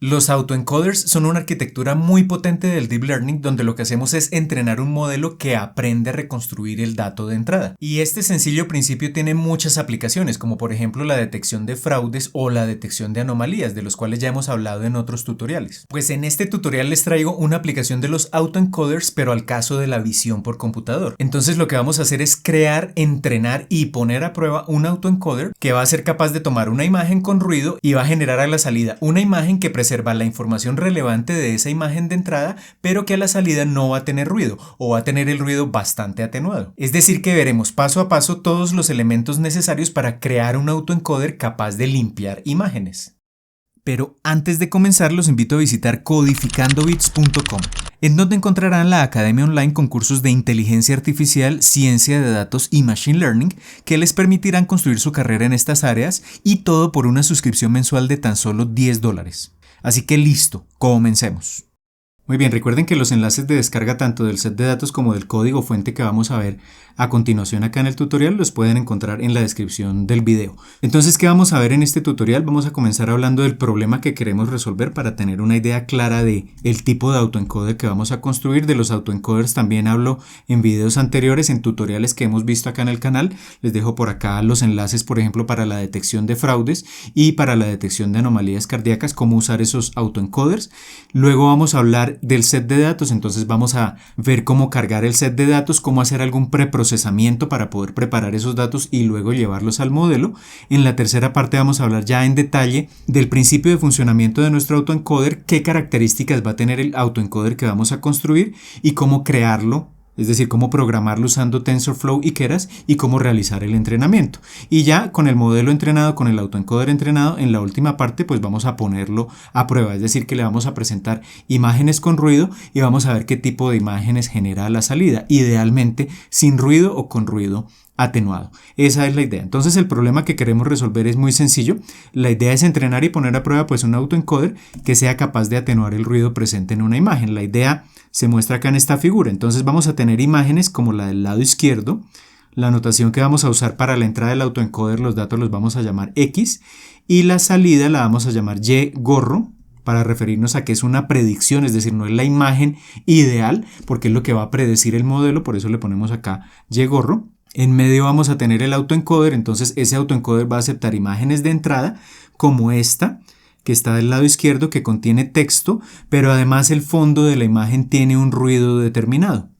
Los autoencoders son una arquitectura muy potente del Deep Learning donde lo que hacemos es entrenar un modelo que aprende a reconstruir el dato de entrada. Y este sencillo principio tiene muchas aplicaciones, como por ejemplo la detección de fraudes o la detección de anomalías, de los cuales ya hemos hablado en otros tutoriales. Pues en este tutorial les traigo una aplicación de los autoencoders, pero al caso de la visión por computador. Entonces lo que vamos a hacer es crear, entrenar y poner a prueba un autoencoder que va a ser capaz de tomar una imagen con ruido y va a generar a la salida una imagen que preserva la información relevante de esa imagen de entrada, pero que a la salida no va a tener ruido o va a tener el ruido bastante atenuado. Es decir, que veremos paso a paso todos los elementos necesarios para crear un autoencoder capaz de limpiar imágenes. Pero antes de comenzar los invito a visitar codificandobits.com, en donde encontrarán la academia online con cursos de inteligencia artificial, ciencia de datos y machine learning que les permitirán construir su carrera en estas áreas, y todo por una suscripción mensual de tan solo $10. Así que listo, comencemos. Muy bien, recuerden que los enlaces de descarga tanto del set de datos como del código fuente que vamos a ver a continuación acá en el tutorial los pueden encontrar en la descripción del video. Entonces, ¿qué vamos a ver en este tutorial? Vamos a comenzar hablando del problema que queremos resolver para tener una idea clara de el tipo de autoencoder que vamos a construir. De los autoencoders también hablo en videos anteriores, en tutoriales que hemos visto acá en el canal. Les dejo por acá los enlaces, por ejemplo, para la detección de fraudes y para la detección de anomalías cardíacas, cómo usar esos autoencoders. Luego vamos a hablar del set de datos, entonces vamos a ver cómo cargar el set de datos, cómo hacer algún preprocesamiento para poder preparar esos datos y luego llevarlos al modelo. En la tercera parte vamos a hablar ya en detalle del principio de funcionamiento de nuestro autoencoder, qué características va a tener el autoencoder que vamos a construir y cómo crearlo. Es decir, cómo programarlo usando TensorFlow y Keras y cómo realizar el entrenamiento. Y ya con el modelo entrenado, con el autoencoder entrenado, en la última parte pues vamos a ponerlo a prueba. Es decir, que le vamos a presentar imágenes con ruido y vamos a ver qué tipo de imágenes genera a la salida. Idealmente sin ruido o con ruido atenuado. Esa es la idea. Entonces el problema que queremos resolver es muy sencillo. La idea es entrenar y poner a prueba pues un autoencoder que sea capaz de atenuar el ruido presente en una imagen. La idea se muestra acá en esta figura. Entonces vamos a tener imágenes como la del lado izquierdo. La notación que vamos a usar para la entrada del autoencoder, los datos los vamos a llamar X y la salida la vamos a llamar Y gorro, para referirnos a que es una predicción, es decir, no es la imagen ideal porque es lo que va a predecir el modelo, por eso le ponemos acá Y gorro. En medio vamos a tener el autoencoder, entonces ese autoencoder va a aceptar imágenes de entrada como esta, que está del lado izquierdo, que contiene texto, pero además el fondo de la imagen tiene un ruido determinado.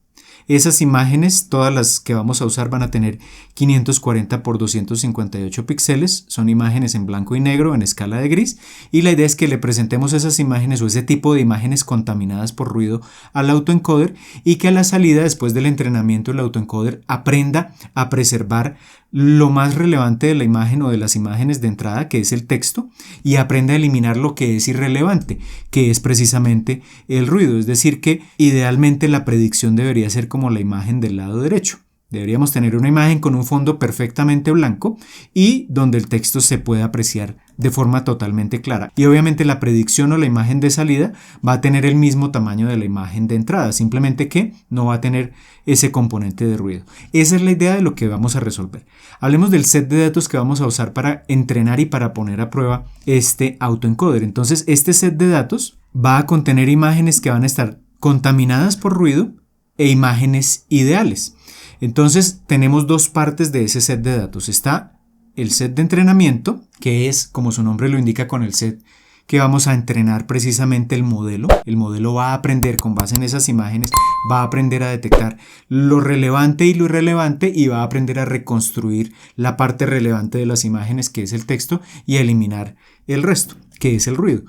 Esas imágenes, todas las que vamos a usar, van a tener 540 por 258 píxeles, son imágenes en blanco y negro en escala de gris, y la idea es que le presentemos esas imágenes o ese tipo de imágenes contaminadas por ruido al autoencoder y que a la salida, después del entrenamiento, el autoencoder aprenda a preservar lo más relevante de la imagen o de las imágenes de entrada, que es el texto, y aprenda a eliminar lo que es irrelevante, que es precisamente el ruido. Es decir, que idealmente la predicción debería ser como la imagen del lado derecho. Deberíamos tener una imagen con un fondo perfectamente blanco y donde el texto se puede apreciar de forma totalmente clara. Y obviamente la predicción o la imagen de salida va a tener el mismo tamaño de la imagen de entrada, simplemente que no va a tener ese componente de ruido. Esa es la idea de lo que vamos a resolver. Hablemos del set de datos que vamos a usar para entrenar y para poner a prueba este autoencoder. Entonces, este set de datos va a contener imágenes que van a estar contaminadas por ruido e imágenes ideales. Entonces tenemos dos partes de ese set de datos. Está el set de entrenamiento, que es, como su nombre lo indica, con el set que vamos a entrenar precisamente el modelo. El modelo va a aprender con base en esas imágenes, va a aprender a detectar lo relevante y lo irrelevante y va a aprender a reconstruir la parte relevante de las imágenes, que es el texto, y a eliminar el resto, que es el ruido.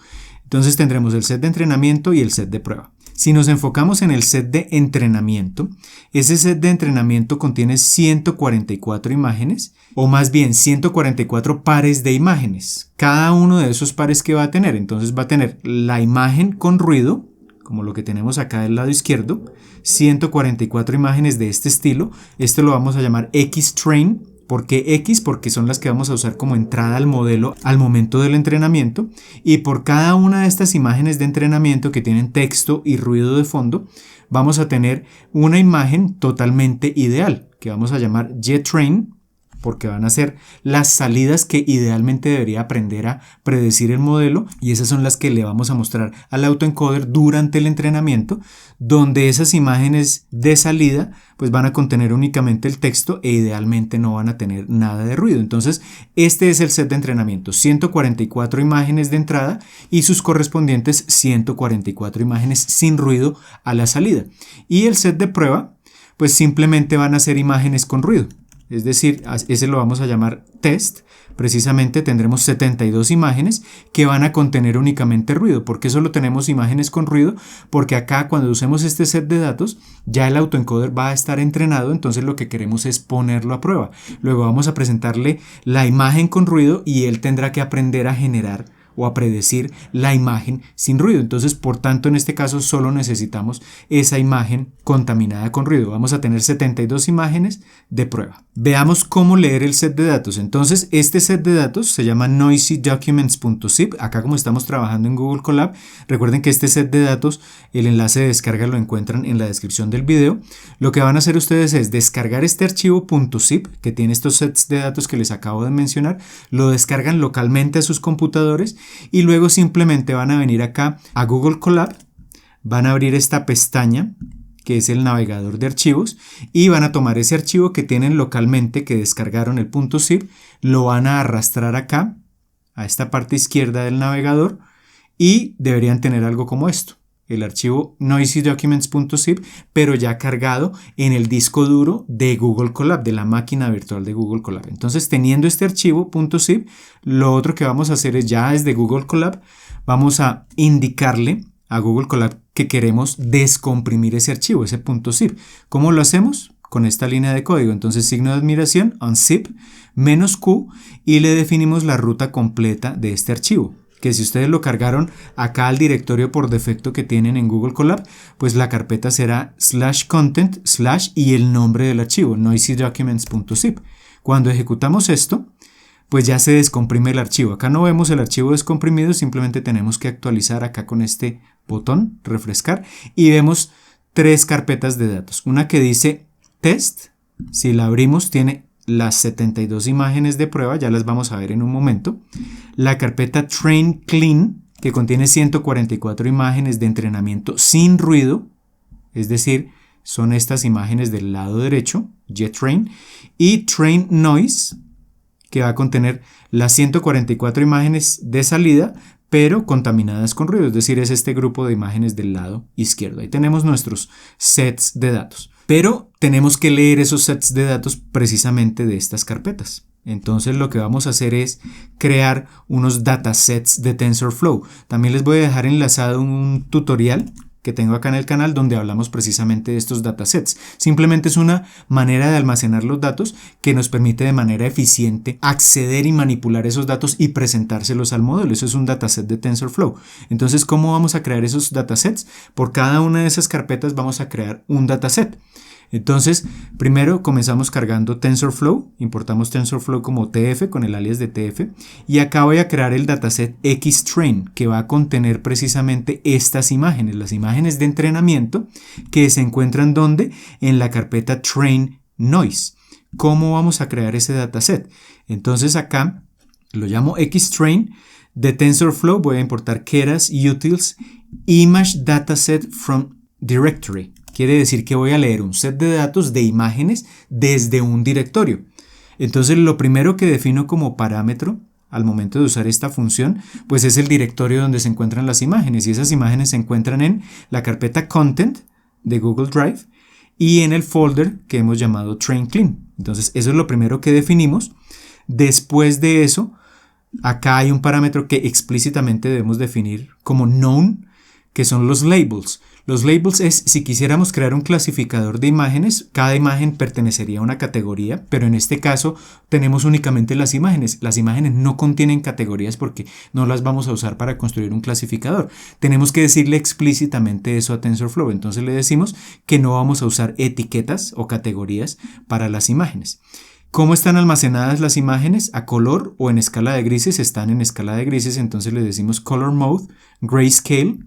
Entonces tendremos el set de entrenamiento y el set de prueba. Si nos enfocamos en el set de entrenamiento, ese set de entrenamiento contiene 144 imágenes, o más bien 144 pares de imágenes. Cada uno de esos pares que va a tener, entonces va a tener la imagen con ruido, como lo que tenemos acá del lado izquierdo, 144 imágenes de este estilo. Esto lo vamos a llamar X-Train. ¿Por qué X? Porque son las que vamos a usar como entrada al modelo al momento del entrenamiento, y por cada una de estas imágenes de entrenamiento que tienen texto y ruido de fondo vamos a tener una imagen totalmente ideal que vamos a llamar Y-Train, porque van a ser las salidas que idealmente debería aprender a predecir el modelo, y esas son las que le vamos a mostrar al autoencoder durante el entrenamiento, donde esas imágenes de salida pues van a contener únicamente el texto e idealmente no van a tener nada de ruido. Entonces este es el set de entrenamiento: 144 imágenes de entrada y sus correspondientes 144 imágenes sin ruido a la salida. Y el set de prueba pues simplemente van a ser imágenes con ruido, es decir, ese lo vamos a llamar test. Precisamente tendremos 72 imágenes que van a contener únicamente ruido. ¿Por qué solo tenemos imágenes con ruido? Porque acá, cuando usemos este set de datos, ya el autoencoder va a estar entrenado, entonces lo que queremos es ponerlo a prueba. Luego vamos a presentarle la imagen con ruido y él tendrá que aprender a generar o a predecir la imagen sin ruido. Entonces, por tanto, en este caso solo necesitamos esa imagen contaminada con ruido. Vamos a tener 72 imágenes de prueba. Veamos cómo leer el set de datos. Entonces, este set de datos se llama noisydocuments.zip. Acá, como estamos trabajando en Google Colab, recuerden que este set de datos, el enlace de descarga lo encuentran en la descripción del video. Lo que van a hacer ustedes es descargar este archivo .zip que tiene estos sets de datos que les acabo de mencionar, lo descargan localmente a sus computadores y luego simplemente van a venir acá a Google Colab, van a abrir esta pestaña que es el navegador de archivos y van a tomar ese archivo que tienen localmente, que descargaron el .zip, lo van a arrastrar acá a esta parte izquierda del navegador y deberían tener algo como esto: el archivo noisydocuments.zip, pero ya cargado en el disco duro de Google Colab, de la máquina virtual de Google Colab. Entonces, teniendo este archivo .zip, lo otro que vamos a hacer es, ya desde Google Colab, vamos a indicarle a Google Colab que queremos descomprimir ese archivo, ese .zip. ¿Cómo lo hacemos? Con esta línea de código. Entonces, signo de admiración, unzip, -q, y le definimos la ruta completa de este archivo, que si ustedes lo cargaron acá al directorio por defecto que tienen en Google Colab, pues la carpeta será /content/ y el nombre del archivo, noisydocuments.zip. Cuando ejecutamos esto, pues ya se descomprime el archivo. Acá no vemos el archivo descomprimido, simplemente tenemos que actualizar acá con este botón, refrescar, y vemos tres carpetas de datos. Una que dice test, si la abrimos tiene las 72 imágenes de prueba, ya las vamos a ver en un momento. La carpeta train clean, que contiene 144 imágenes de entrenamiento sin ruido, es decir, son estas imágenes del lado derecho, JetTrain, y train noise, que va a contener las 144 imágenes de salida, pero contaminadas con ruido, es decir, es este grupo de imágenes del lado izquierdo. Ahí tenemos nuestros sets de datos, pero tenemos que leer esos sets de datos precisamente de estas carpetas. Entonces lo que vamos a hacer es crear unos datasets de TensorFlow. También les voy a dejar enlazado un tutorial que tengo acá en el canal donde hablamos precisamente de estos datasets. Simplemente es una manera de almacenar los datos que nos permite de manera eficiente acceder y manipular esos datos y presentárselos al modelo. Eso es un dataset de TensorFlow. Entonces, ¿cómo vamos a crear esos datasets? Por cada una de esas carpetas vamos a crear un dataset. Entonces, primero comenzamos cargando TensorFlow, importamos TensorFlow como TF con el alias de TF, y acá voy a crear el dataset XTrain, que va a contener precisamente estas imágenes, las imágenes de entrenamiento que se encuentran ¿dónde? En la carpeta Train Noise. ¿Cómo vamos a crear ese dataset? Entonces acá lo llamo XTrain. De TensorFlow voy a importar keras utils image dataset from directory. Quiere decir que voy a leer un set de datos de imágenes desde un directorio. Entonces lo primero que defino como parámetro al momento de usar esta función, pues es el directorio donde se encuentran las imágenes, y esas imágenes se encuentran en la carpeta Content de Google Drive y en el folder que hemos llamado Train Clean. Entonces eso es lo primero que definimos. Después de eso, acá hay un parámetro que explícitamente debemos definir como known, que son los labels. Los labels es, si quisiéramos crear un clasificador de imágenes, cada imagen pertenecería a una categoría, pero en este caso tenemos únicamente las imágenes. Las imágenes no contienen categorías porque no las vamos a usar para construir un clasificador. Tenemos que decirle explícitamente eso a TensorFlow. Entonces le decimos que no vamos a usar etiquetas o categorías para las imágenes. ¿Cómo están almacenadas las imágenes? ¿A color o en escala de grises? Están en escala de grises, entonces le decimos color mode, grayscale.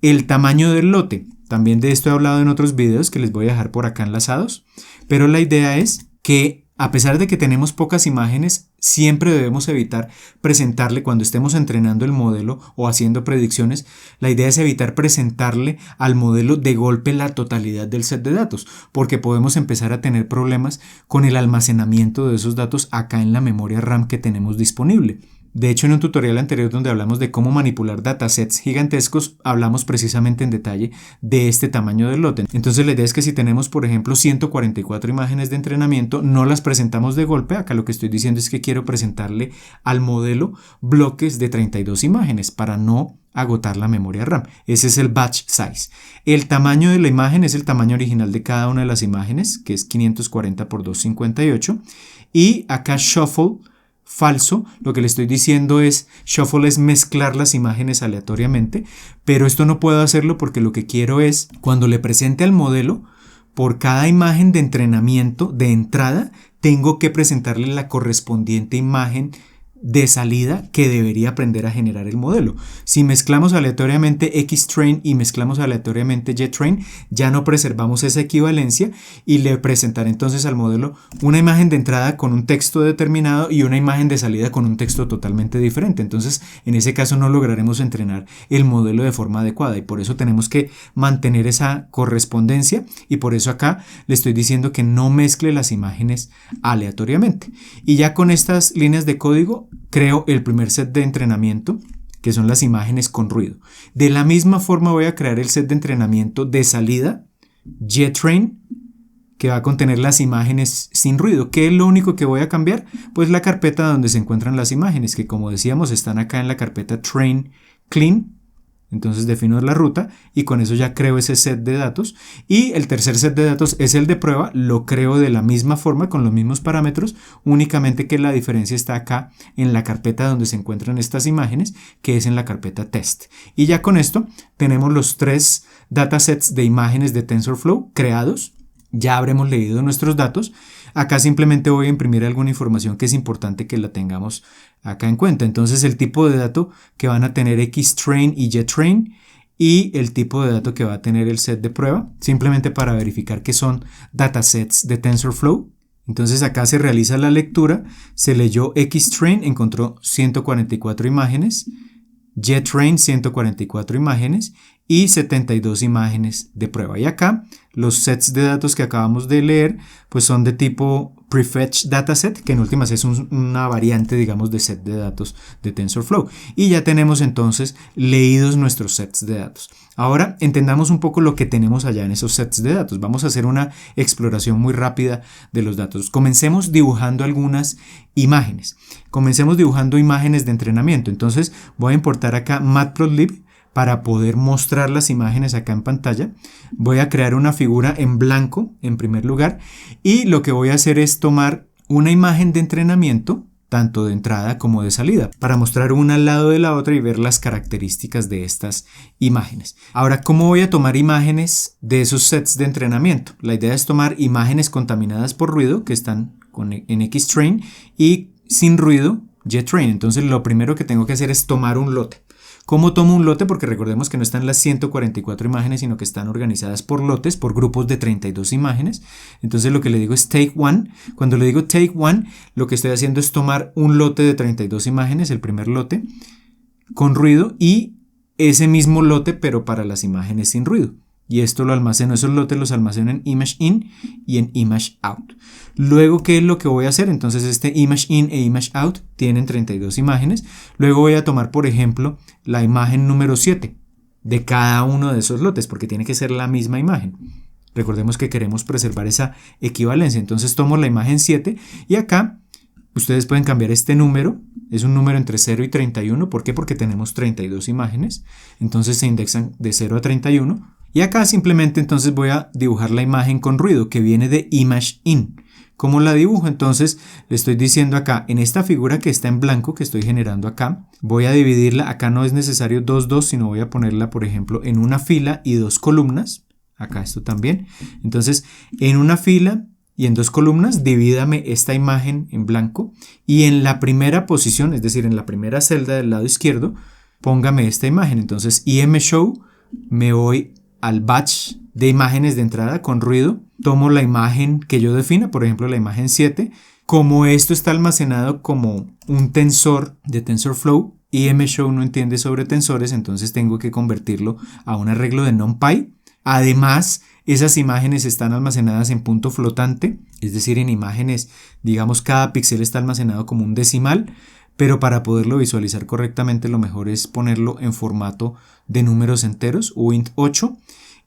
El tamaño del lote, también de esto he hablado en otros videos que les voy a dejar por acá enlazados, pero la idea es que A pesar de que tenemos pocas imágenes, siempre debemos evitar presentarle cuando estemos entrenando el modelo o haciendo predicciones. La idea es evitar presentarle al modelo de golpe la totalidad del set de datos, porque podemos empezar a tener problemas con el almacenamiento de esos datos acá en la memoria RAM que tenemos disponible. De hecho, en un tutorial anterior donde hablamos de cómo manipular datasets gigantescos, hablamos precisamente en detalle de este tamaño del lote. Entonces la idea es que si tenemos, por ejemplo, 144 imágenes de entrenamiento, no las presentamos de golpe. Acá lo que estoy diciendo es que quiero presentarle al modelo bloques de 32 imágenes para no agotar la memoria RAM. Ese es el batch size. El tamaño de la imagen es el tamaño original de cada una de las imágenes, que es 540 por 258. Y acá shuffle falso, lo que le estoy diciendo es shuffle es mezclar las imágenes aleatoriamente, pero esto no puedo hacerlo porque lo que quiero es cuando le presente al modelo, por cada imagen de entrenamiento de entrada tengo que presentarle la correspondiente imagen de salida que debería aprender a generar el modelo. Si mezclamos aleatoriamente XTrain y mezclamos aleatoriamente JTrain, ya no preservamos esa equivalencia y le presentaré entonces al modelo una imagen de entrada con un texto determinado y una imagen de salida con un texto totalmente diferente. Entonces, en ese caso no lograremos entrenar el modelo de forma adecuada y por eso tenemos que mantener esa correspondencia y por eso acá le estoy diciendo que no mezcle las imágenes aleatoriamente. Y ya con estas líneas de código creo el primer set de entrenamiento, que son las imágenes con ruido. De la misma forma voy a crear el set de entrenamiento de salida, JTrain, que va a contener las imágenes sin ruido. ¿Qué es lo único que voy a cambiar? Pues la carpeta donde se encuentran las imágenes, que como decíamos están acá en la carpeta train clean. Entonces defino la ruta y con eso ya creo ese set de datos. Y el tercer set de datos es el de prueba, lo creo de la misma forma con los mismos parámetros, únicamente que la diferencia está acá en la carpeta donde se encuentran estas imágenes, que es en la carpeta test. Y ya con esto tenemos los 3 datasets de imágenes de TensorFlow creados. Ya habremos leído nuestros datos. Acá simplemente voy a imprimir alguna información que es importante que la tengamos acá en cuenta. Entonces el tipo de dato que van a tener XTrain y JTrain y el tipo de dato que va a tener el set de prueba, simplemente para verificar que son datasets de TensorFlow. Entonces acá se realiza la lectura, se leyó XTrain, encontró 144 imágenes, JTrain 144 imágenes y 72 imágenes de prueba. Y acá los sets de datos que acabamos de leer pues son de tipo prefetch dataset, que en últimas es una variante, digamos, de set de datos de TensorFlow. Y ya tenemos entonces leídos nuestros sets de datos. Ahora entendamos un poco lo que tenemos allá en esos sets de datos. Vamos a hacer una exploración muy rápida de los datos. Comencemos dibujando algunas imágenes. Comencemos dibujando imágenes de entrenamiento. Entonces voy a importar acá Matplotlib para poder mostrar las imágenes acá en pantalla. Voy a crear una figura en blanco en primer lugar y lo que voy a hacer es tomar una imagen de entrenamiento tanto de entrada como de salida para mostrar una al lado de la otra y ver las características de estas imágenes. Ahora, ¿cómo voy a tomar imágenes de esos sets de entrenamiento? La idea es tomar imágenes contaminadas por ruido que están en XTrain y sin ruido JTrain. Entonces lo primero que tengo que hacer es tomar un lote. ¿Cómo tomo un lote? Porque recordemos que no están las 144 imágenes, sino que están organizadas por lotes, por grupos de 32 imágenes. Entonces lo que le digo es take one. Cuando le digo take one, lo que estoy haciendo es tomar un lote de 32 imágenes, el primer lote, con ruido y ese mismo lote, pero para las imágenes sin ruido. Y esto lo almaceno, esos lotes los almaceno en ImageIn y en ImageOut. Luego, ¿qué es lo que voy a hacer? Entonces este ImageIn e ImageOut tienen 32 imágenes. Luego voy a tomar, por ejemplo, la imagen número 7 de cada uno de esos lotes, porque tiene que ser la misma imagen. Recordemos que queremos preservar esa equivalencia. Entonces tomo la imagen 7 y acá ustedes pueden cambiar este número. Es un número entre 0 y 31. ¿Por qué? Porque tenemos 32 imágenes. Entonces se indexan de 0 a 31. Y acá simplemente entonces voy a dibujar la imagen con ruido que viene de ImageIn. ¿Cómo la dibujo? Entonces le estoy diciendo acá, en esta figura que está en blanco que estoy generando acá, voy a dividirla. Acá no es necesario 2, 2, sino voy a ponerla, por ejemplo, en una fila y 2 columnas. Acá esto también. Entonces, en una fila y en 2 columnas, divídame esta imagen en blanco. Y en la primera posición, es decir, en la primera celda del lado izquierdo, póngame esta imagen. Entonces, IMShow, me voy al batch de imágenes de entrada con ruido tomo la imagen que yo defina, por ejemplo la imagen 7, como esto está almacenado como un tensor de TensorFlow y MShow no entiende sobre tensores, entonces tengo que convertirlo a un arreglo de NumPy. Además, esas imágenes están almacenadas en punto flotante, es decir, en imágenes, digamos, cada píxel está almacenado como un decimal, pero para poderlo visualizar correctamente lo mejor es ponerlo en formato de números enteros, uint8,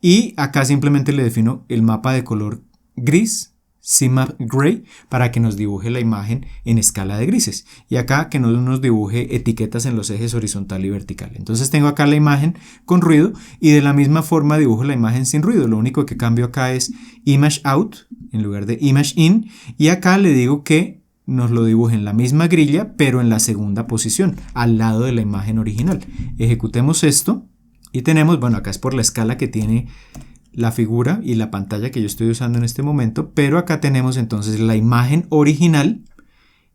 y acá simplemente le defino el mapa de color gris, CMap Gray, para que nos dibuje la imagen en escala de grises, y acá que nos dibuje etiquetas en los ejes horizontal y vertical. Entonces tengo acá la imagen con ruido y de la misma forma dibujo la imagen sin ruido. Lo único que cambio acá es Image Out en lugar de Image In, y acá le digo que nos lo dibuje en la misma grilla pero en la segunda posición, al lado de la imagen original. Ejecutemos esto y tenemos, bueno, acá es por la escala que tiene la figura y la pantalla que yo estoy usando en este momento, pero acá tenemos entonces la imagen original,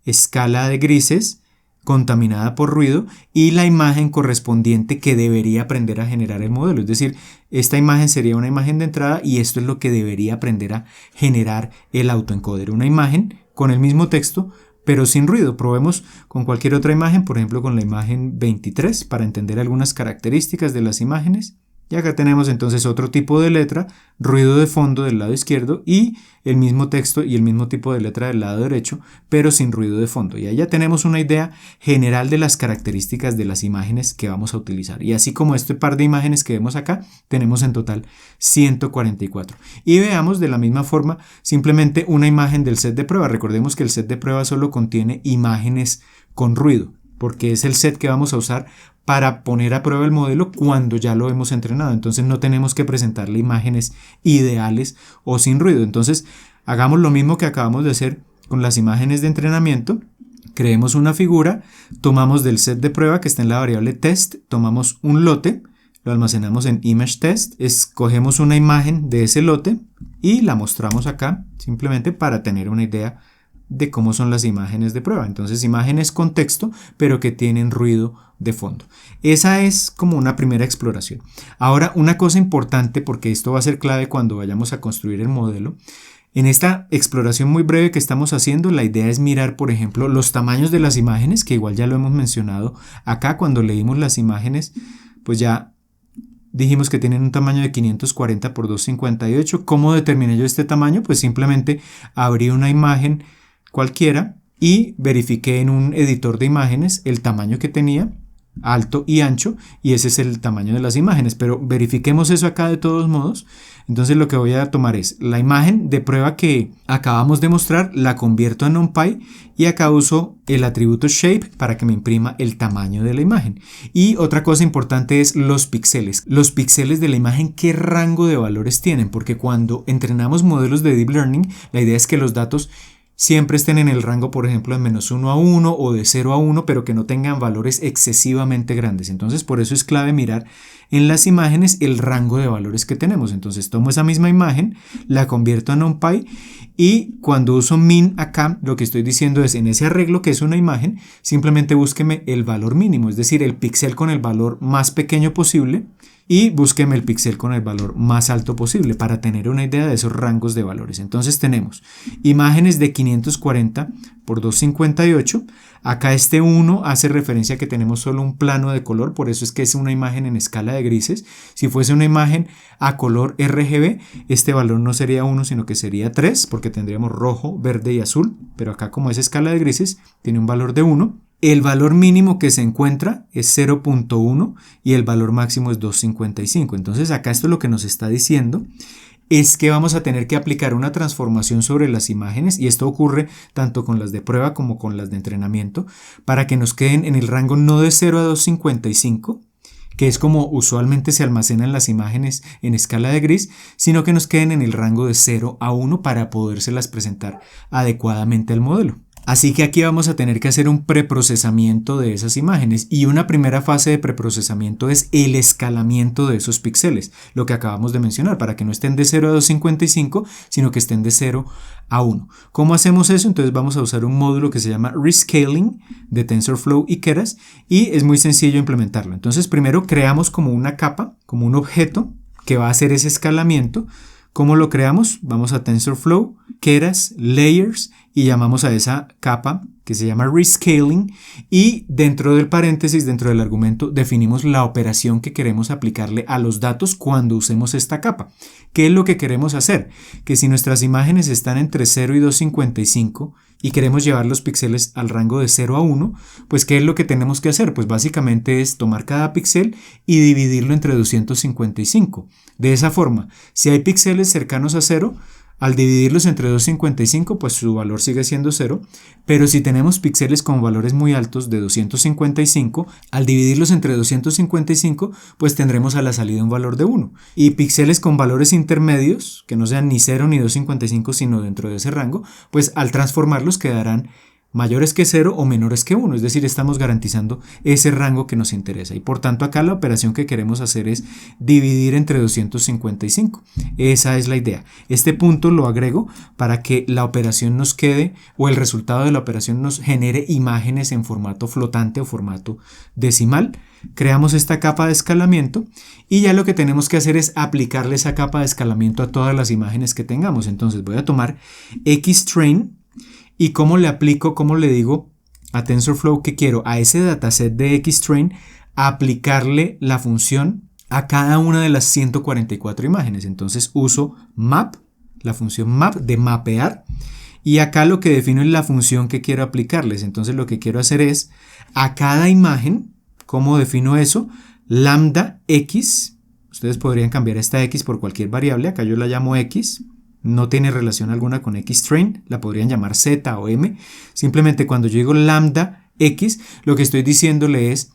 escala de grises, contaminada por ruido, y la imagen correspondiente que debería aprender a generar el modelo. Es decir, esta imagen sería una imagen de entrada y esto es lo que debería aprender a generar el autoencoder. Una imagen con el mismo texto, pero sin ruido. Probemos con cualquier otra imagen, por ejemplo con la imagen 23, para entender algunas características de las imágenes. Y acá tenemos entonces otro tipo de letra, ruido de fondo del lado izquierdo y el mismo texto y el mismo tipo de letra del lado derecho, pero sin ruido de fondo. Y ahí ya tenemos una idea general de las características de las imágenes que vamos a utilizar. Y así como este par de imágenes que vemos acá, tenemos en total 144. Y veamos de la misma forma simplemente una imagen del set de prueba. Recordemos que el set de prueba solo contiene imágenes con ruido, porque es el set que vamos a usar para poner a prueba el modelo cuando ya lo hemos entrenado. Entonces no tenemos que presentarle imágenes ideales o sin ruido. Entonces hagamos lo mismo que acabamos de hacer con las imágenes de entrenamiento. Creemos una figura, tomamos del set de prueba que está en la variable test, tomamos un lote, lo almacenamos en image test, escogemos una imagen de ese lote y la mostramos acá simplemente para tener una idea de cómo son las imágenes de prueba. Entonces imágenes con texto pero que tienen ruido de fondo. Esa es como una primera exploración. Ahora una cosa importante, porque esto va a ser clave cuando vayamos a construir el modelo. En esta exploración muy breve que estamos haciendo, la idea es mirar, por ejemplo, los tamaños de las imágenes, que igual ya lo hemos mencionado acá cuando leímos las imágenes, pues ya dijimos que tienen un tamaño de 540 por 258. ¿Cómo determiné yo este tamaño? Pues simplemente abrí una imagen cualquiera y verifiqué en un editor de imágenes el tamaño que tenía, alto y ancho, y ese es el tamaño de las imágenes, pero verifiquemos eso acá de todos modos. Entonces lo que voy a tomar es la imagen de prueba que acabamos de mostrar, la convierto en NumPy y acá uso el atributo shape para que me imprima el tamaño de la imagen. Y otra cosa importante es los píxeles. Los píxeles de la imagen, ¿qué rango de valores tienen? Porque cuando entrenamos modelos de Deep Learning, la idea es que los datos siempre estén en el rango, por ejemplo, de -1 a 1 o de 0 a 1, pero que no tengan valores excesivamente grandes. Entonces, por eso es clave mirar en las imágenes el rango de valores que tenemos. Entonces, tomo esa misma imagen, la convierto a NumPy y cuando uso min acá, lo que estoy diciendo es en ese arreglo que es una imagen, simplemente búsqueme el valor mínimo, es decir, el píxel con el valor más pequeño posible, y búsqueme el píxel con el valor más alto posible para tener una idea de esos rangos de valores. Entonces tenemos imágenes de 540 por 258. Acá este 1 hace referencia a que tenemos solo un plano de color, por eso es que es una imagen en escala de grises. Si fuese una imagen a color RGB, este valor no sería 1, sino que sería 3, porque tendríamos rojo, verde y azul, pero acá como es escala de grises, tiene un valor de 1. El valor mínimo que se encuentra es 0.1 y el valor máximo es 255. Entonces acá esto lo que nos está diciendo es que vamos a tener que aplicar una transformación sobre las imágenes, y esto ocurre tanto con las de prueba como con las de entrenamiento, para que nos queden en el rango no de 0 a 255, que es como usualmente se almacenan las imágenes en escala de gris, sino que nos queden en el rango de 0 a 1 para podérselas presentar adecuadamente al modelo. Así que aquí vamos a tener que hacer un preprocesamiento de esas imágenes, y una primera fase de preprocesamiento es el escalamiento de esos píxeles, lo que acabamos de mencionar, para que no estén de 0 a 255, sino que estén de 0 a 1. ¿Cómo hacemos eso? Entonces vamos a usar un módulo que se llama Rescaling de TensorFlow y Keras, y es muy sencillo implementarlo. Entonces primero creamos como una capa, como un objeto que va a hacer ese escalamiento. ¿Cómo lo creamos? Vamos a TensorFlow, Keras, Layers y llamamos a esa capa que se llama Rescaling y dentro del paréntesis, dentro del argumento, definimos la operación que queremos aplicarle a los datos cuando usemos esta capa. ¿Qué es lo que queremos hacer? Que si nuestras imágenes están entre 0 y 255 y queremos llevar los píxeles al rango de 0 a 1, pues ¿qué es lo que tenemos que hacer? Pues básicamente es tomar cada píxel y dividirlo entre 255. De esa forma, si hay píxeles cercanos a 0, al dividirlos entre 255, pues su valor sigue siendo 0, pero si tenemos píxeles con valores muy altos de 255, al dividirlos entre 255, pues tendremos a la salida un valor de 1. Y píxeles con valores intermedios, que no sean ni 0 ni 255, sino dentro de ese rango, pues al transformarlos quedarán mayores que 0 o menores que 1, es decir, estamos garantizando ese rango que nos interesa y por tanto acá la operación que queremos hacer es dividir entre 255. Esa es la idea. Este punto lo agrego para que la operación nos quede o el resultado de la operación nos genere imágenes en formato flotante o formato decimal. Creamos esta capa de escalamiento y ya lo que tenemos que hacer es aplicarle esa capa de escalamiento a todas las imágenes que tengamos. Entonces voy a tomar XTrain. ¿Y cómo le aplico, cómo le digo a TensorFlow que quiero a ese dataset de XTrain aplicarle la función a cada una de las 144 imágenes? Entonces uso map, la función map de mapear, y acá lo que defino es la función que quiero aplicarles. Entonces lo que quiero hacer es a cada imagen, ¿cómo defino eso? Lambda x, ustedes podrían cambiar esta x por cualquier variable, acá yo la llamo x. No tiene relación alguna con XTrain, la podrían llamar Z o M. Simplemente cuando yo digo lambda X, lo que estoy diciéndole es,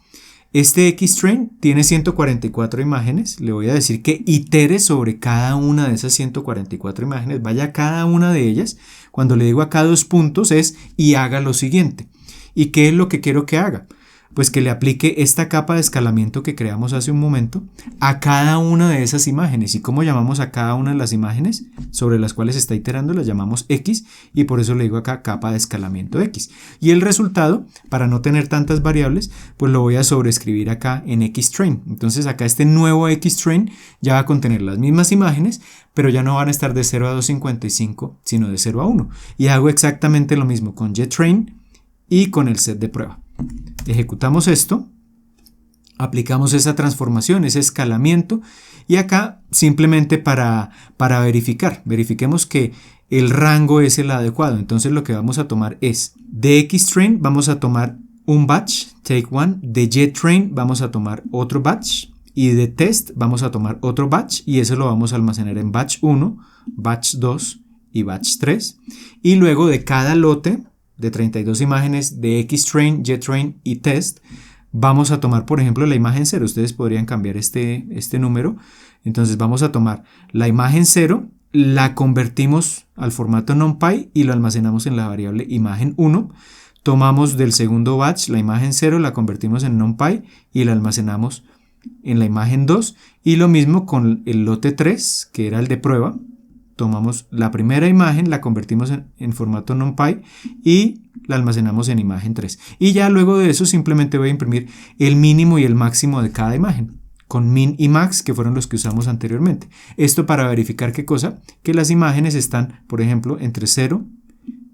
este XTrain tiene 144 imágenes, le voy a decir que itere sobre cada una de esas 144 imágenes, vaya a cada una de ellas, cuando le digo acá 2 puntos es y haga lo siguiente. ¿Y qué es lo que quiero que haga? Pues que le aplique esta capa de escalamiento que creamos hace un momento a cada una de esas imágenes. ¿Y cómo llamamos a cada una de las imágenes sobre las cuales está iterando? Las llamamos X y por eso le digo acá capa de escalamiento X. Y el resultado, para no tener tantas variables, pues lo voy a sobreescribir acá en XTrain. Entonces acá este nuevo XTrain ya va a contener las mismas imágenes, pero ya no van a estar de 0 a 255, sino de 0 a 1. Y hago exactamente lo mismo con JTrain y con el set de prueba. Ejecutamos esto, aplicamos esa transformación, ese escalamiento y acá simplemente para verifiquemos que el rango es el adecuado. Entonces lo que vamos a tomar es de XTrain vamos a tomar un batch, take one, de JTrain vamos a tomar otro batch y de test vamos a tomar otro batch y eso lo vamos a almacenar en batch 1, batch 2 y batch 3 y luego de cada lote de 32 imágenes de XTrain, JTrain y test, vamos a tomar, por ejemplo, la imagen 0. Ustedes podrían cambiar este número. Entonces vamos a tomar la imagen 0, la convertimos al formato NumPy y lo almacenamos en la variable imagen 1. Tomamos del segundo batch la imagen 0, la convertimos en NumPy y la almacenamos en la imagen 2. Y lo mismo con el lote 3, que era el de prueba. Tomamos la primera imagen, la convertimos en formato NumPy y la almacenamos en imagen 3. Y ya luego de eso simplemente voy a imprimir el mínimo y el máximo de cada imagen, con min y max, que fueron los que usamos anteriormente. Esto para verificar ¿qué cosa? Que las imágenes están, por ejemplo, entre 0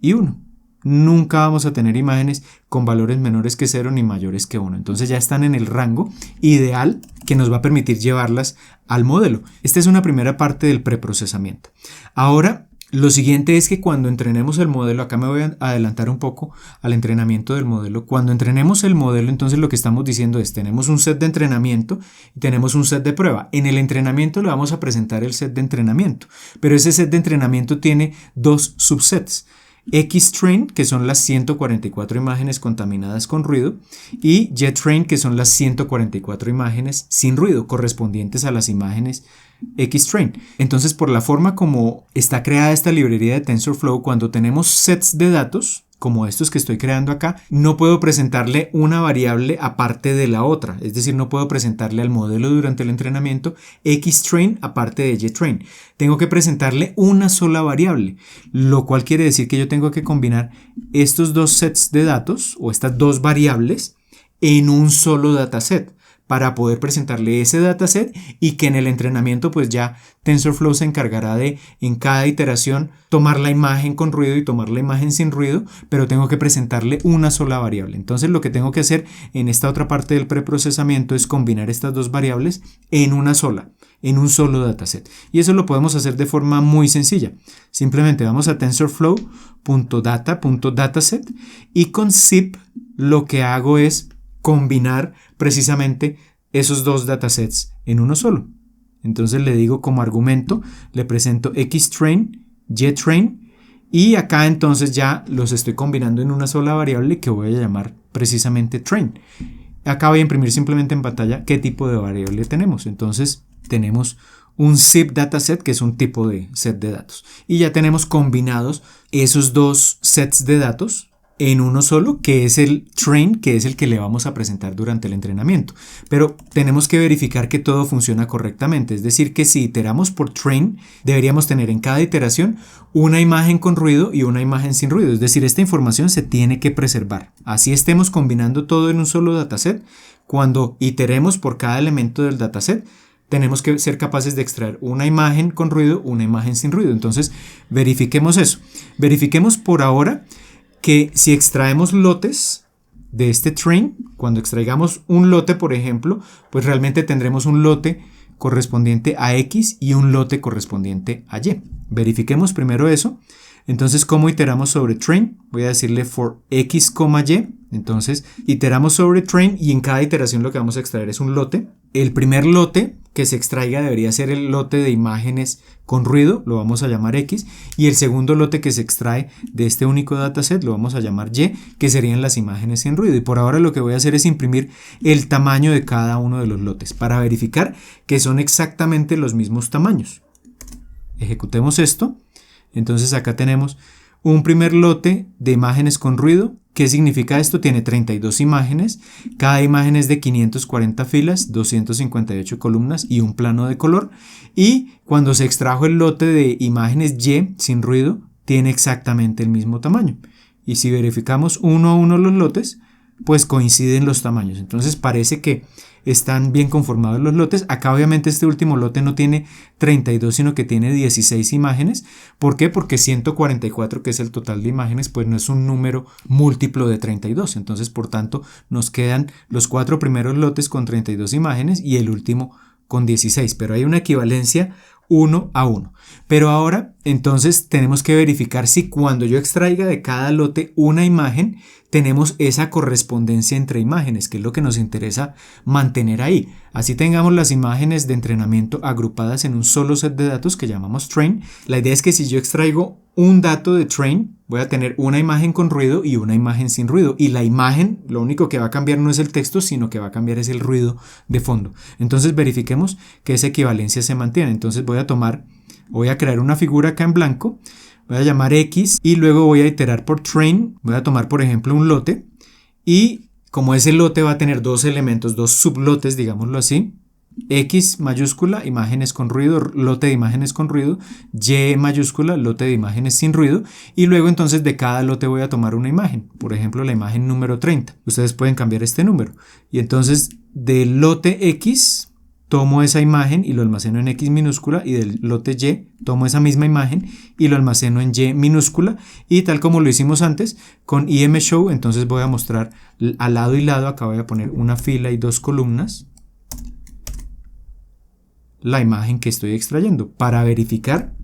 y 1. Nunca vamos a tener imágenes con valores menores que 0 ni mayores que 1. Entonces ya están en el rango ideal que nos va a permitir llevarlas al modelo. Esta es una primera parte del preprocesamiento. Ahora, lo siguiente es que cuando entrenemos el modelo, acá me voy a adelantar un poco al entrenamiento del modelo. Cuando entrenemos el modelo, entonces lo que estamos diciendo es, tenemos un set de entrenamiento y tenemos un set de prueba. En el entrenamiento le vamos a presentar el set de entrenamiento, pero ese set de entrenamiento tiene dos subsets. XTrain, que son las 144 imágenes contaminadas con ruido, y JTrain, que son las 144 imágenes sin ruido, correspondientes a las imágenes XTrain. Entonces, por la forma como está creada esta librería de TensorFlow, cuando tenemos sets de datos, como estos que estoy creando acá, no puedo presentarle una variable aparte de la otra, es decir, no puedo presentarle al modelo durante el entrenamiento XTrain aparte de JTrain. Tengo que presentarle una sola variable, lo cual quiere decir que yo tengo que combinar estos dos sets de datos o estas dos variables en un solo dataset. para poder presentarle ese dataset y que en el entrenamiento pues ya TensorFlow se encargará de en cada iteración tomar la imagen con ruido y tomar la imagen sin ruido, pero tengo que presentarle una sola variable. Entonces lo que tengo que hacer en esta otra parte del preprocesamiento es combinar estas dos variables en una sola, en un solo dataset. Y eso lo podemos hacer de forma muy sencilla. Simplemente vamos a tensorflow.data.dataset y con zip lo que hago es combinar precisamente esos dos datasets en uno solo. Entonces le digo como argumento, le presento xtrain, ytrain y acá entonces ya los estoy combinando en una sola variable que voy a llamar precisamente train. Acá voy a imprimir simplemente en pantalla qué tipo de variable tenemos. Entonces tenemos un zip dataset que es un tipo de set de datos y ya tenemos combinados esos dos sets de datos en uno solo, que es el train, que es el que le vamos a presentar durante el entrenamiento. Pero tenemos que verificar que todo funciona correctamente, es decir, que si iteramos por train, deberíamos tener en cada iteración una imagen con ruido y una imagen sin ruido, es decir, esta información se tiene que preservar. Así estemos combinando todo en un solo dataset, cuando iteremos por cada elemento del dataset, tenemos que ser capaces de extraer una imagen con ruido, una imagen sin ruido. Entonces, verifiquemos eso. Verifiquemos por ahora que si extraemos lotes de este train, cuando extraigamos un lote, por ejemplo, pues realmente tendremos un lote correspondiente a X y un lote correspondiente a Y. Verifiquemos primero eso. Entonces, ¿cómo iteramos sobre train? Voy a decirle for X, Y. Entonces, iteramos sobre train y en cada iteración lo que vamos a extraer es un lote. El primer lote que se extraiga debería ser el lote de imágenes con ruido, lo vamos a llamar X, y el segundo lote que se extrae de este único dataset lo vamos a llamar Y, que serían las imágenes sin ruido. Y por ahora lo que voy a hacer es imprimir el tamaño de cada uno de los lotes para verificar que son exactamente los mismos tamaños. Ejecutemos esto. Entonces acá tenemos un primer lote de imágenes con ruido. ¿Qué significa esto? Tiene 32 imágenes, cada imagen es de 540 filas, 258 columnas y un plano de color. Y cuando se extrajo el lote de imágenes Y sin ruido, tiene exactamente el mismo tamaño. Y si verificamos uno a uno los lotes, pues coinciden los tamaños. Entonces parece que están bien conformados los lotes. Acá obviamente este último lote no tiene 32 sino que tiene 16 imágenes. ¿Por qué? Porque 144, que es el total de imágenes, pues no es un número múltiplo de 32. Entonces por tanto nos quedan los 4 primeros lotes con 32 imágenes y el último con 16. Pero hay una equivalencia 1 a 1. Pero ahora entonces tenemos que verificar si cuando yo extraiga de cada lote una imagen tenemos esa correspondencia entre imágenes, que es lo que nos interesa mantener ahí. Así tengamos las imágenes de entrenamiento agrupadas en un solo set de datos que llamamos train. La idea es que si yo extraigo un dato de train, voy a tener una imagen con ruido y una imagen sin ruido. Y la imagen, lo único que va a cambiar no es el texto, sino que va a cambiar es el ruido de fondo. Entonces verifiquemos que esa equivalencia se mantiene. Entonces voy a crear una figura acá en blanco. Voy a llamar X y luego voy a iterar por train. Voy a tomar, por ejemplo, un lote y como ese lote va a tener dos elementos, dos sublotes, digámoslo así, X mayúscula, imágenes con ruido, lote de imágenes con ruido, Y mayúscula, lote de imágenes sin ruido, y luego entonces de cada lote voy a tomar una imagen, por ejemplo la imagen número 30. Ustedes pueden cambiar este número. Y entonces del lote X tomo esa imagen y lo almaceno en X minúscula y del lote Y tomo esa misma imagen y lo almaceno en Y minúscula y tal como lo hicimos antes con imshow, entonces voy a mostrar al lado y lado, acá voy a poner una fila y dos columnas la imagen que estoy extrayendo para verificar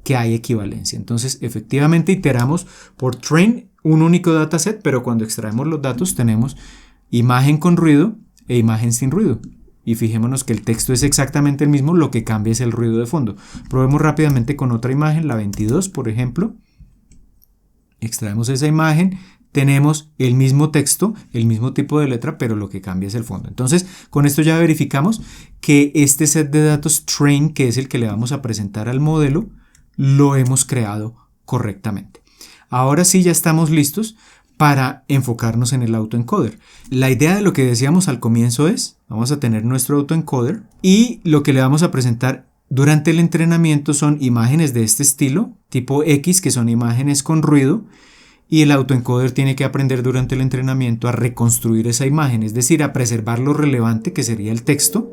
que hay equivalencia. Entonces efectivamente iteramos por train un único dataset, pero cuando extraemos los datos tenemos imagen con ruido e imagen sin ruido. Y fijémonos que el texto es exactamente el mismo, lo que cambia es el ruido de fondo. Probemos rápidamente con otra imagen, la 22 por ejemplo. Extraemos esa imagen, tenemos el mismo texto, el mismo tipo de letra, pero lo que cambia es el fondo. Entonces con esto ya verificamos que este set de datos train, que es el que le vamos a presentar al modelo, lo hemos creado correctamente. Ahora sí ya estamos listos para enfocarnos en el autoencoder. La idea de lo que decíamos al comienzo es, vamos a tener nuestro autoencoder y lo que le vamos a presentar durante el entrenamiento son imágenes de este estilo, tipo X, que son imágenes con ruido, y el autoencoder tiene que aprender durante el entrenamiento a reconstruir esa imagen, es decir, a preservar lo relevante que sería el texto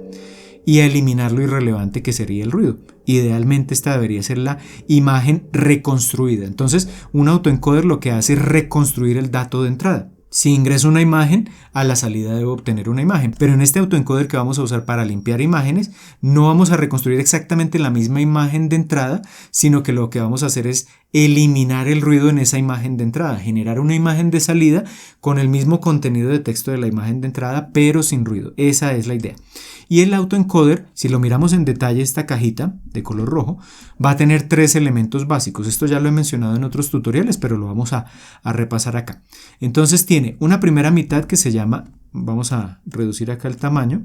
y a eliminar lo irrelevante que sería el ruido. Idealmente esta debería ser la imagen reconstruida. Entonces, un autoencoder lo que hace es reconstruir el dato de entrada. Si ingreso una imagen, a la salida debo obtener una imagen. Pero en este autoencoder que vamos a usar para limpiar imágenes, no vamos a reconstruir exactamente la misma imagen de entrada, sino que lo que vamos a hacer es eliminar el ruido en esa imagen de entrada, generar una imagen de salida con el mismo contenido de texto de la imagen de entrada, pero sin ruido. Esa es la idea. Y el autoencoder, si lo miramos en detalle, esta cajita de color rojo va a tener 3 elementos básicos. Esto ya lo he mencionado en otros tutoriales, pero lo vamos a repasar acá. Entonces tiene una primera mitad que se llama, vamos a reducir acá el tamaño,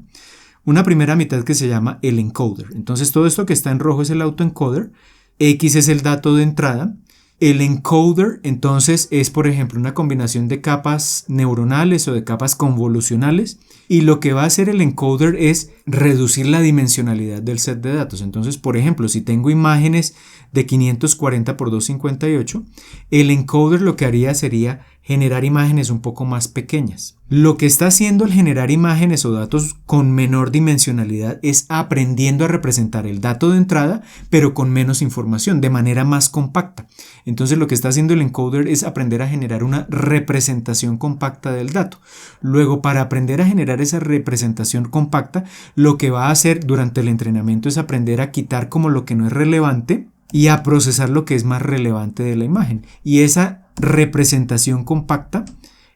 una primera mitad que se llama el encoder. Entonces todo esto que está en rojo es el autoencoder, X es el dato de entrada. El encoder entonces es, por ejemplo, una combinación de capas neuronales o de capas convolucionales, y lo que va a hacer el encoder es reducir la dimensionalidad del set de datos. Entonces, por ejemplo, si tengo imágenes de 540 por 258, el encoder lo que haría sería generar imágenes un poco más pequeñas. Lo que está haciendo el generar imágenes o datos con menor dimensionalidad es aprendiendo a representar el dato de entrada, pero con menos información, de manera más compacta. Entonces lo que está haciendo el encoder es aprender a generar una representación compacta del dato. Luego, para aprender a generar esa representación compacta, lo que va a hacer durante el entrenamiento es aprender a quitar como lo que no es relevante y a procesar lo que es más relevante de la imagen. Y esa representación compacta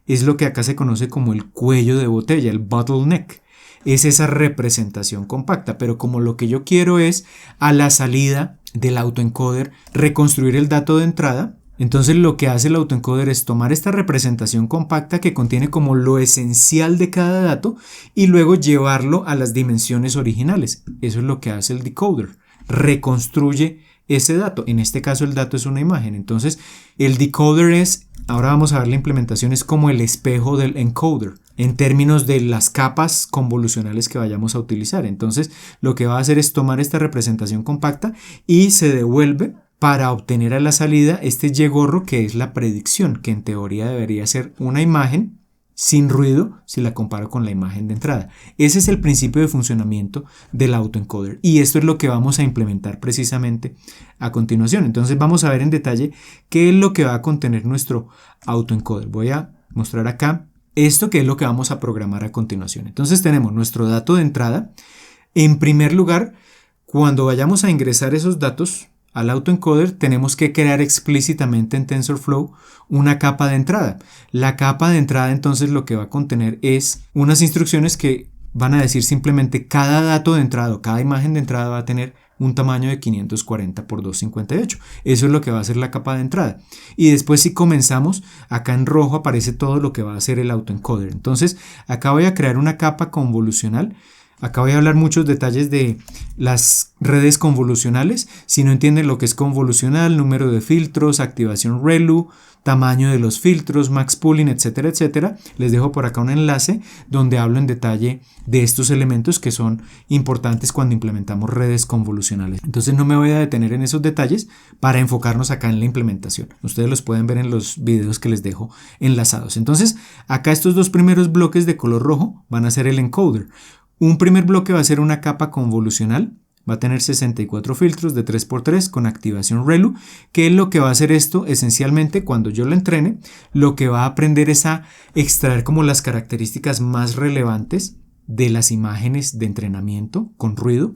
es lo que acá se conoce como el cuello de botella, el bottleneck. Es esa representación compacta, pero como lo que yo quiero es a la salida del autoencoder reconstruir el dato de entrada, entonces lo que hace el autoencoder es tomar esta representación compacta que contiene como lo esencial de cada dato y luego llevarlo a las dimensiones originales. Eso es lo que hace el decoder, reconstruye ese dato. En este caso el dato es una imagen. Entonces el decoder es, ahora vamos a ver la implementación, es como el espejo del encoder en términos de las capas convolucionales que vayamos a utilizar. Entonces lo que va a hacer es tomar esta representación compacta y se devuelve para obtener a la salida este Y-gorro, que es la predicción, que en teoría debería ser una imagen sin ruido si la comparo con la imagen de entrada. Ese es el principio de funcionamiento del autoencoder y esto es lo que vamos a implementar precisamente a continuación. Entonces vamos a ver en detalle qué es lo que va a contener nuestro autoencoder. Voy a mostrar acá esto, que es lo que vamos a programar a continuación. Entonces tenemos nuestro dato de entrada. En primer lugar, cuando vayamos a ingresar esos datos al autoencoder, tenemos que crear explícitamente en TensorFlow una capa de entrada. La capa de entrada entonces lo que va a contener es unas instrucciones que van a decir simplemente cada dato de entrada o cada imagen de entrada va a tener un tamaño de 540 por 258. Eso es lo que va a ser la capa de entrada. Y después, si comenzamos, acá en rojo aparece todo lo que va a hacer el autoencoder. Entonces acá voy a crear una capa convolucional. Acá voy a hablar muchos detalles de las redes convolucionales. Si no entienden lo que es convolucional, número de filtros, activación ReLU, tamaño de los filtros, max pooling, etcétera, etcétera, les dejo por acá un enlace donde hablo en detalle de estos elementos que son importantes cuando implementamos redes convolucionales. Entonces no me voy a detener en esos detalles para enfocarnos acá en la implementación. Ustedes los pueden ver en los videos que les dejo enlazados. Entonces acá estos dos primeros bloques de color rojo van a ser el encoder. Un primer bloque va a ser una capa convolucional, va a tener 64 filtros de 3×3 con activación ReLU, que es lo que va a hacer esto esencialmente cuando yo lo entrene. Lo que va a aprender es a extraer como las características más relevantes de las imágenes de entrenamiento con ruido.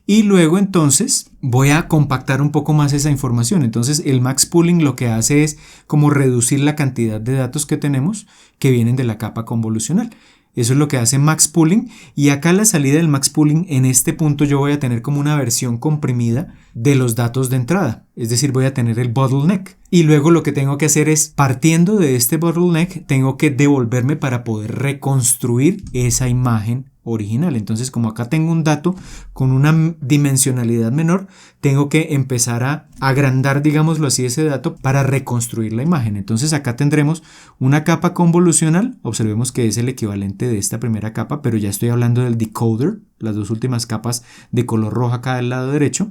Y luego entonces voy a compactar un poco más esa información. Entonces el max pooling lo que hace es como reducir la cantidad de datos que tenemos que vienen de la capa convolucional. Eso es lo que hace max pooling, y acá a la salida del max pooling, en este punto yo voy a tener como una versión comprimida de los datos de entrada, es decir, voy a tener el bottleneck, y luego lo que tengo que hacer es, partiendo de este bottleneck, tengo que devolverme para poder reconstruir esa imagen original. Entonces, como acá tengo un dato con una dimensionalidad menor, tengo que empezar a agrandar, digámoslo así, ese dato para reconstruir la imagen. Entonces acá tendremos una capa convolucional, observemos que es el equivalente de esta primera capa, pero ya estoy hablando del decoder, las dos últimas capas de color rojo acá del lado derecho.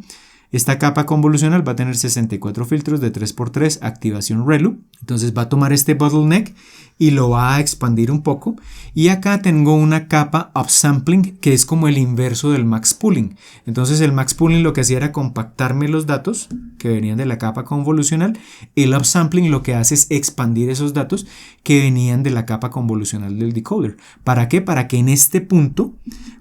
Esta capa convolucional va a tener 64 filtros de 3x3 activación ReLU. Entonces va a tomar este bottleneck y lo va a expandir un poco. Y acá tengo una capa upsampling que es como el inverso del max pooling. Entonces el max pooling lo que hacía era compactarme los datos que venían de la capa convolucional. El upsampling lo que hace es expandir esos datos que venían de la capa convolucional del decoder. ¿Para qué? Para que en este punto,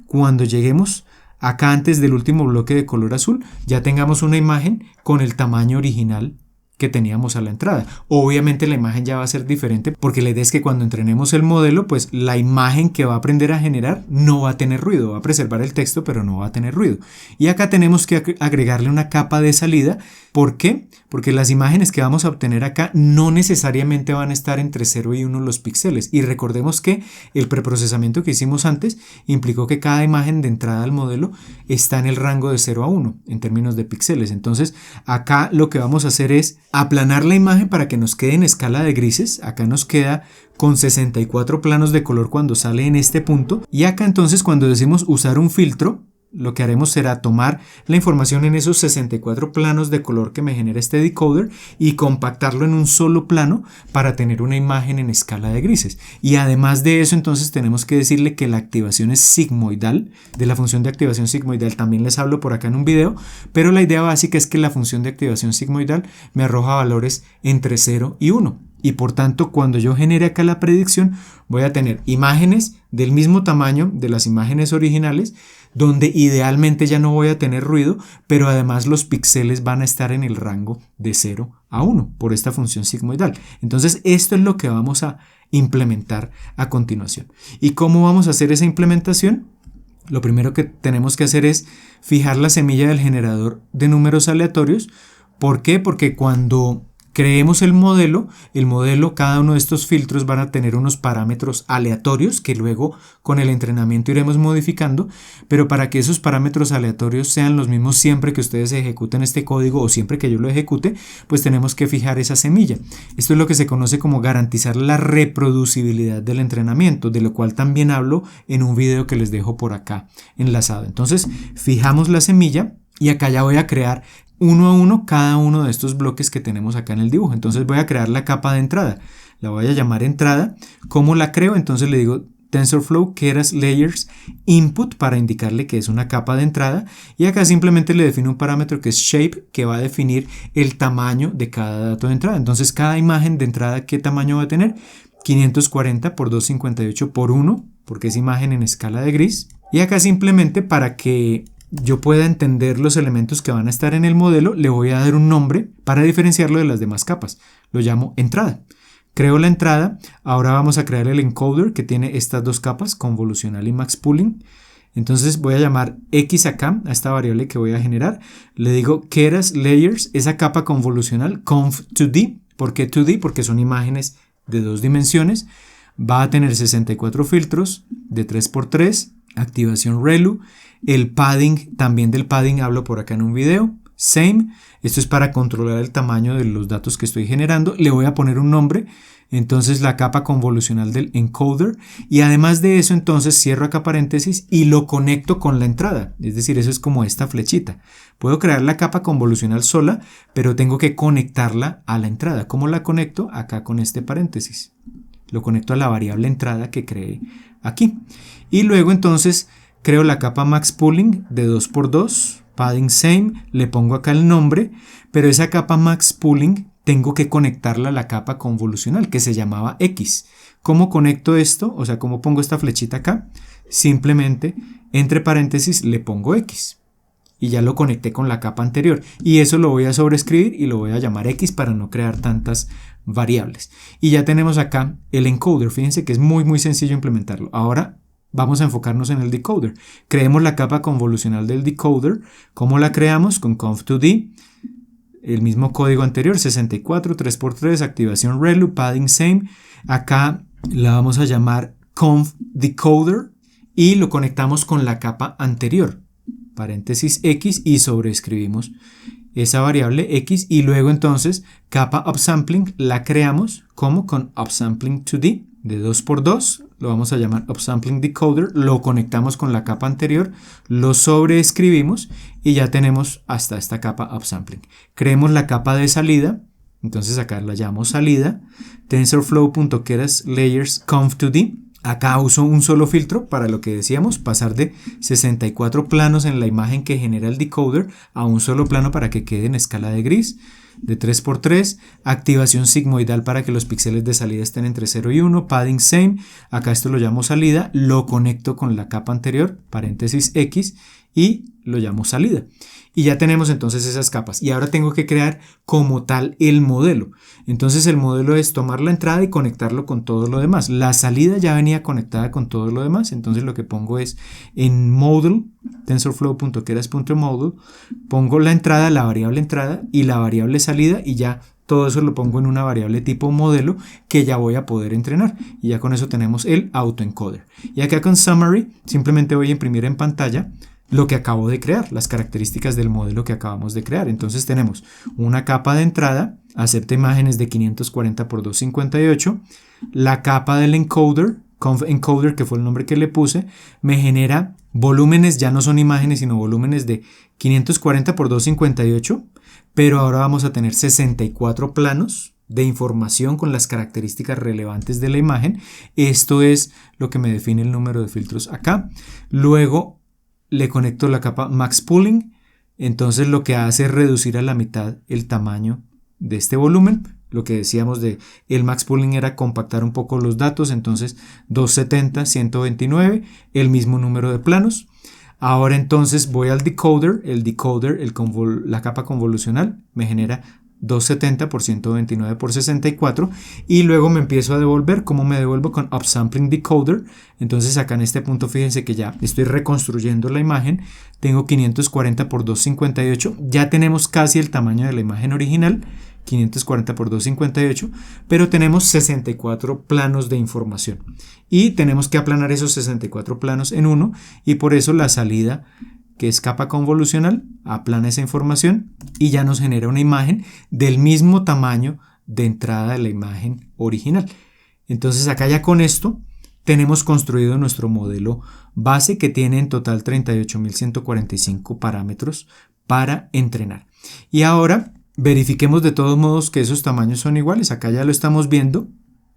cuando lleguemos acá antes del último bloque de color azul, ya tengamos una imagen con el tamaño original que teníamos a la entrada. Obviamente la imagen ya va a ser diferente porque la idea es que cuando entrenemos el modelo, pues la imagen que va a aprender a generar no va a tener ruido, va a preservar el texto pero no va a tener ruido. Y acá tenemos que agregarle una capa de salida. ¿Por qué? Porque las imágenes que vamos a obtener acá no necesariamente van a estar entre 0 y 1 los píxeles. Y recordemos que el preprocesamiento que hicimos antes implicó que cada imagen de entrada al modelo está en el rango de 0 a 1 en términos de píxeles. Entonces acá lo que vamos a hacer es aplanar la imagen para que nos quede en escala de grises. Acá nos queda con 64 planos de color cuando sale en este punto. Y acá entonces cuando decimos usar un filtro, lo que haremos será tomar la información en esos 64 planos de color que me genera este decoder y compactarlo en un solo plano para tener una imagen en escala de grises. Y además de eso, entonces tenemos que decirle que la activación es sigmoidal. De la función de activación sigmoidal también les hablo por acá en un video, pero la idea básica es que la función de activación sigmoidal me arroja valores entre 0 y 1. Y por tanto, cuando yo genere acá la predicción, voy a tener imágenes del mismo tamaño de las imágenes originales, donde idealmente ya no voy a tener ruido, pero además los píxeles van a estar en el rango de 0 a 1 por esta función sigmoidal. Entonces esto es lo que vamos a implementar a continuación. ¿Y cómo vamos a hacer esa implementación? Lo primero que tenemos que hacer es fijar la semilla del generador de números aleatorios. ¿Por qué? Porque cuando creemos el modelo, cada uno de estos filtros van a tener unos parámetros aleatorios que luego con el entrenamiento iremos modificando, pero para que esos parámetros aleatorios sean los mismos siempre que ustedes ejecuten este código o siempre que yo lo ejecute, pues tenemos que fijar esa semilla. Esto es lo que se conoce como garantizar la reproducibilidad del entrenamiento, de lo cual también hablo en un video que les dejo por acá enlazado. Entonces, fijamos la semilla y acá ya voy a crear uno a uno cada uno de estos bloques que tenemos acá en el dibujo. Entonces voy a crear la capa de entrada. La voy a llamar entrada. ¿Cómo la creo? Entonces le digo TensorFlow Keras Layers Input para indicarle que es una capa de entrada. Y acá simplemente le defino un parámetro que es Shape, que va a definir el tamaño de cada dato de entrada. Entonces cada imagen de entrada, ¿qué tamaño va a tener? 540 por 258 por 1, porque es imagen en escala de gris. Y acá simplemente para que yo pueda entender los elementos que van a estar en el modelo, le voy a dar un nombre para diferenciarlo de las demás capas. Lo llamo entrada. Creo la entrada. Ahora vamos a crear el encoder que tiene estas dos capas, convolucional y max pooling. Entonces voy a llamar X acá, a esta variable que voy a generar. Le digo Keras Layers, esa capa convolucional, conv2D. ¿Por qué 2D? Porque son imágenes de 2 dimensiones. Va a tener 64 filtros de 3x3, activación ReLU. El padding, también del padding hablo por acá en un video. Same, esto es para controlar el tamaño de los datos que estoy generando. Le voy a poner un nombre, entonces la capa convolucional del encoder. Y además de eso, entonces cierro acá paréntesis y lo conecto con la entrada. Es decir, eso es como esta flechita. Puedo crear la capa convolucional sola, pero tengo que conectarla a la entrada. ¿Cómo la conecto? Acá con este paréntesis. Lo conecto a la variable entrada que creé aquí. Y luego entonces creo la capa max pooling de 2x2, padding same, le pongo acá el nombre, pero esa capa max pooling tengo que conectarla a la capa convolucional que se llamaba X. ¿Cómo conecto esto? O sea, ¿cómo pongo esta flechita acá? Simplemente entre paréntesis le pongo X y ya lo conecté con la capa anterior, y eso lo voy a sobreescribir y lo voy a llamar X para no crear tantas variables. Y ya tenemos acá el encoder. Fíjense que es muy sencillo implementarlo. Ahora vamos a enfocarnos en el decoder. Creemos la capa convolucional del decoder. ¿Cómo la creamos? Con conv2d, el mismo código anterior, 64, 3x3, activación ReLU, padding same. Acá la vamos a llamar conv_decoder y lo conectamos con la capa anterior, paréntesis X, y sobreescribimos esa variable X. Y luego entonces capa upsampling la creamos como con upsampling 2D. de 2×2, lo vamos a llamar upsampling decoder, lo conectamos con la capa anterior, lo sobreescribimos y ya tenemos hasta esta capa upsampling. Creemos la capa de salida, entonces acá la llamo salida, tensorflow.keras layers conv2d. Acá uso un solo filtro para lo que decíamos, pasar de 64 planos en la imagen que genera el decoder a un solo plano para que quede en escala de gris, de 3×3, activación sigmoidal para que los píxeles de salida estén entre 0 y 1, padding same, acá esto lo llamo salida, lo conecto con la capa anterior, paréntesis X, y lo llamo salida. Y ya tenemos entonces esas capas. Y ahora tengo que crear como tal el modelo. Entonces el modelo es tomar la entrada y conectarlo con todo lo demás. La salida ya venía conectada con todo lo demás. Entonces lo que pongo es en model, tensorflow.keras.model, pongo la entrada, la variable entrada y la variable salida y ya todo eso lo pongo en una variable tipo modelo que ya voy a poder entrenar. Y ya con eso tenemos el autoencoder. Y acá con summary simplemente voy a imprimir en pantalla lo que acabo de crear, las características del modelo que acabamos de crear. Entonces tenemos una capa de entrada, acepta imágenes de 540×258, la capa del encoder, conv encoder, que fue el nombre que le puse, me genera volúmenes, ya no son imágenes sino volúmenes de 540×258, pero ahora vamos a tener 64 planos de información con las características relevantes de la imagen. Esto es lo que me define el número de filtros acá. Luego le conecto la capa max pooling, entonces lo que hace es reducir a la mitad el tamaño de este volumen. Lo que decíamos de el max pooling era compactar un poco los datos, entonces 270, 129, el mismo número de planos. Ahora entonces voy al decoder, la capa convolucional me genera 270 por 129 por 64 y luego me empiezo a devolver. ¿Cómo me devuelvo? Con upsampling decoder. Entonces acá en este punto fíjense que ya estoy reconstruyendo la imagen, tengo 540×258, ya tenemos casi el tamaño de la imagen original, 540×258, pero tenemos 64 planos de información y tenemos que aplanar esos 64 planos en uno y por eso la salida, que es capa convolucional, aplana esa información y ya nos genera una imagen del mismo tamaño de entrada de la imagen original. Entonces acá ya con esto tenemos construido nuestro modelo base que tiene en total 38.145 parámetros para entrenar. Y ahora verifiquemos de todos modos que esos tamaños son iguales. Acá ya lo estamos viendo,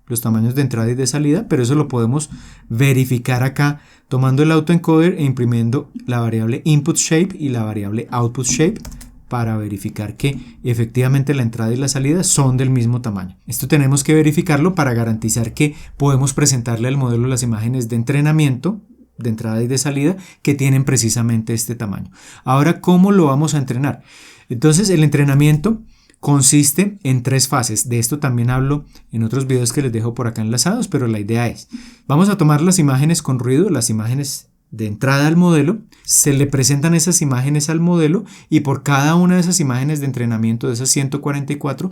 los tamaños de entrada y de salida, pero eso lo podemos verificar acá tomando el autoencoder e imprimiendo la variable input shape y la variable output shape para verificar que efectivamente la entrada y la salida son del mismo tamaño. Esto tenemos que verificarlo para garantizar que podemos presentarle al modelo las imágenes de entrenamiento de entrada y de salida que tienen precisamente este tamaño. Ahora, ¿cómo lo vamos a entrenar? Entonces, el entrenamiento consiste en 3 fases. De esto también hablo en otros videos que les dejo por acá enlazados, pero la idea es, vamos a tomar las imágenes con ruido, las imágenes de entrada al modelo, se le presentan esas imágenes al modelo y por cada una de esas imágenes de entrenamiento, de esas 144,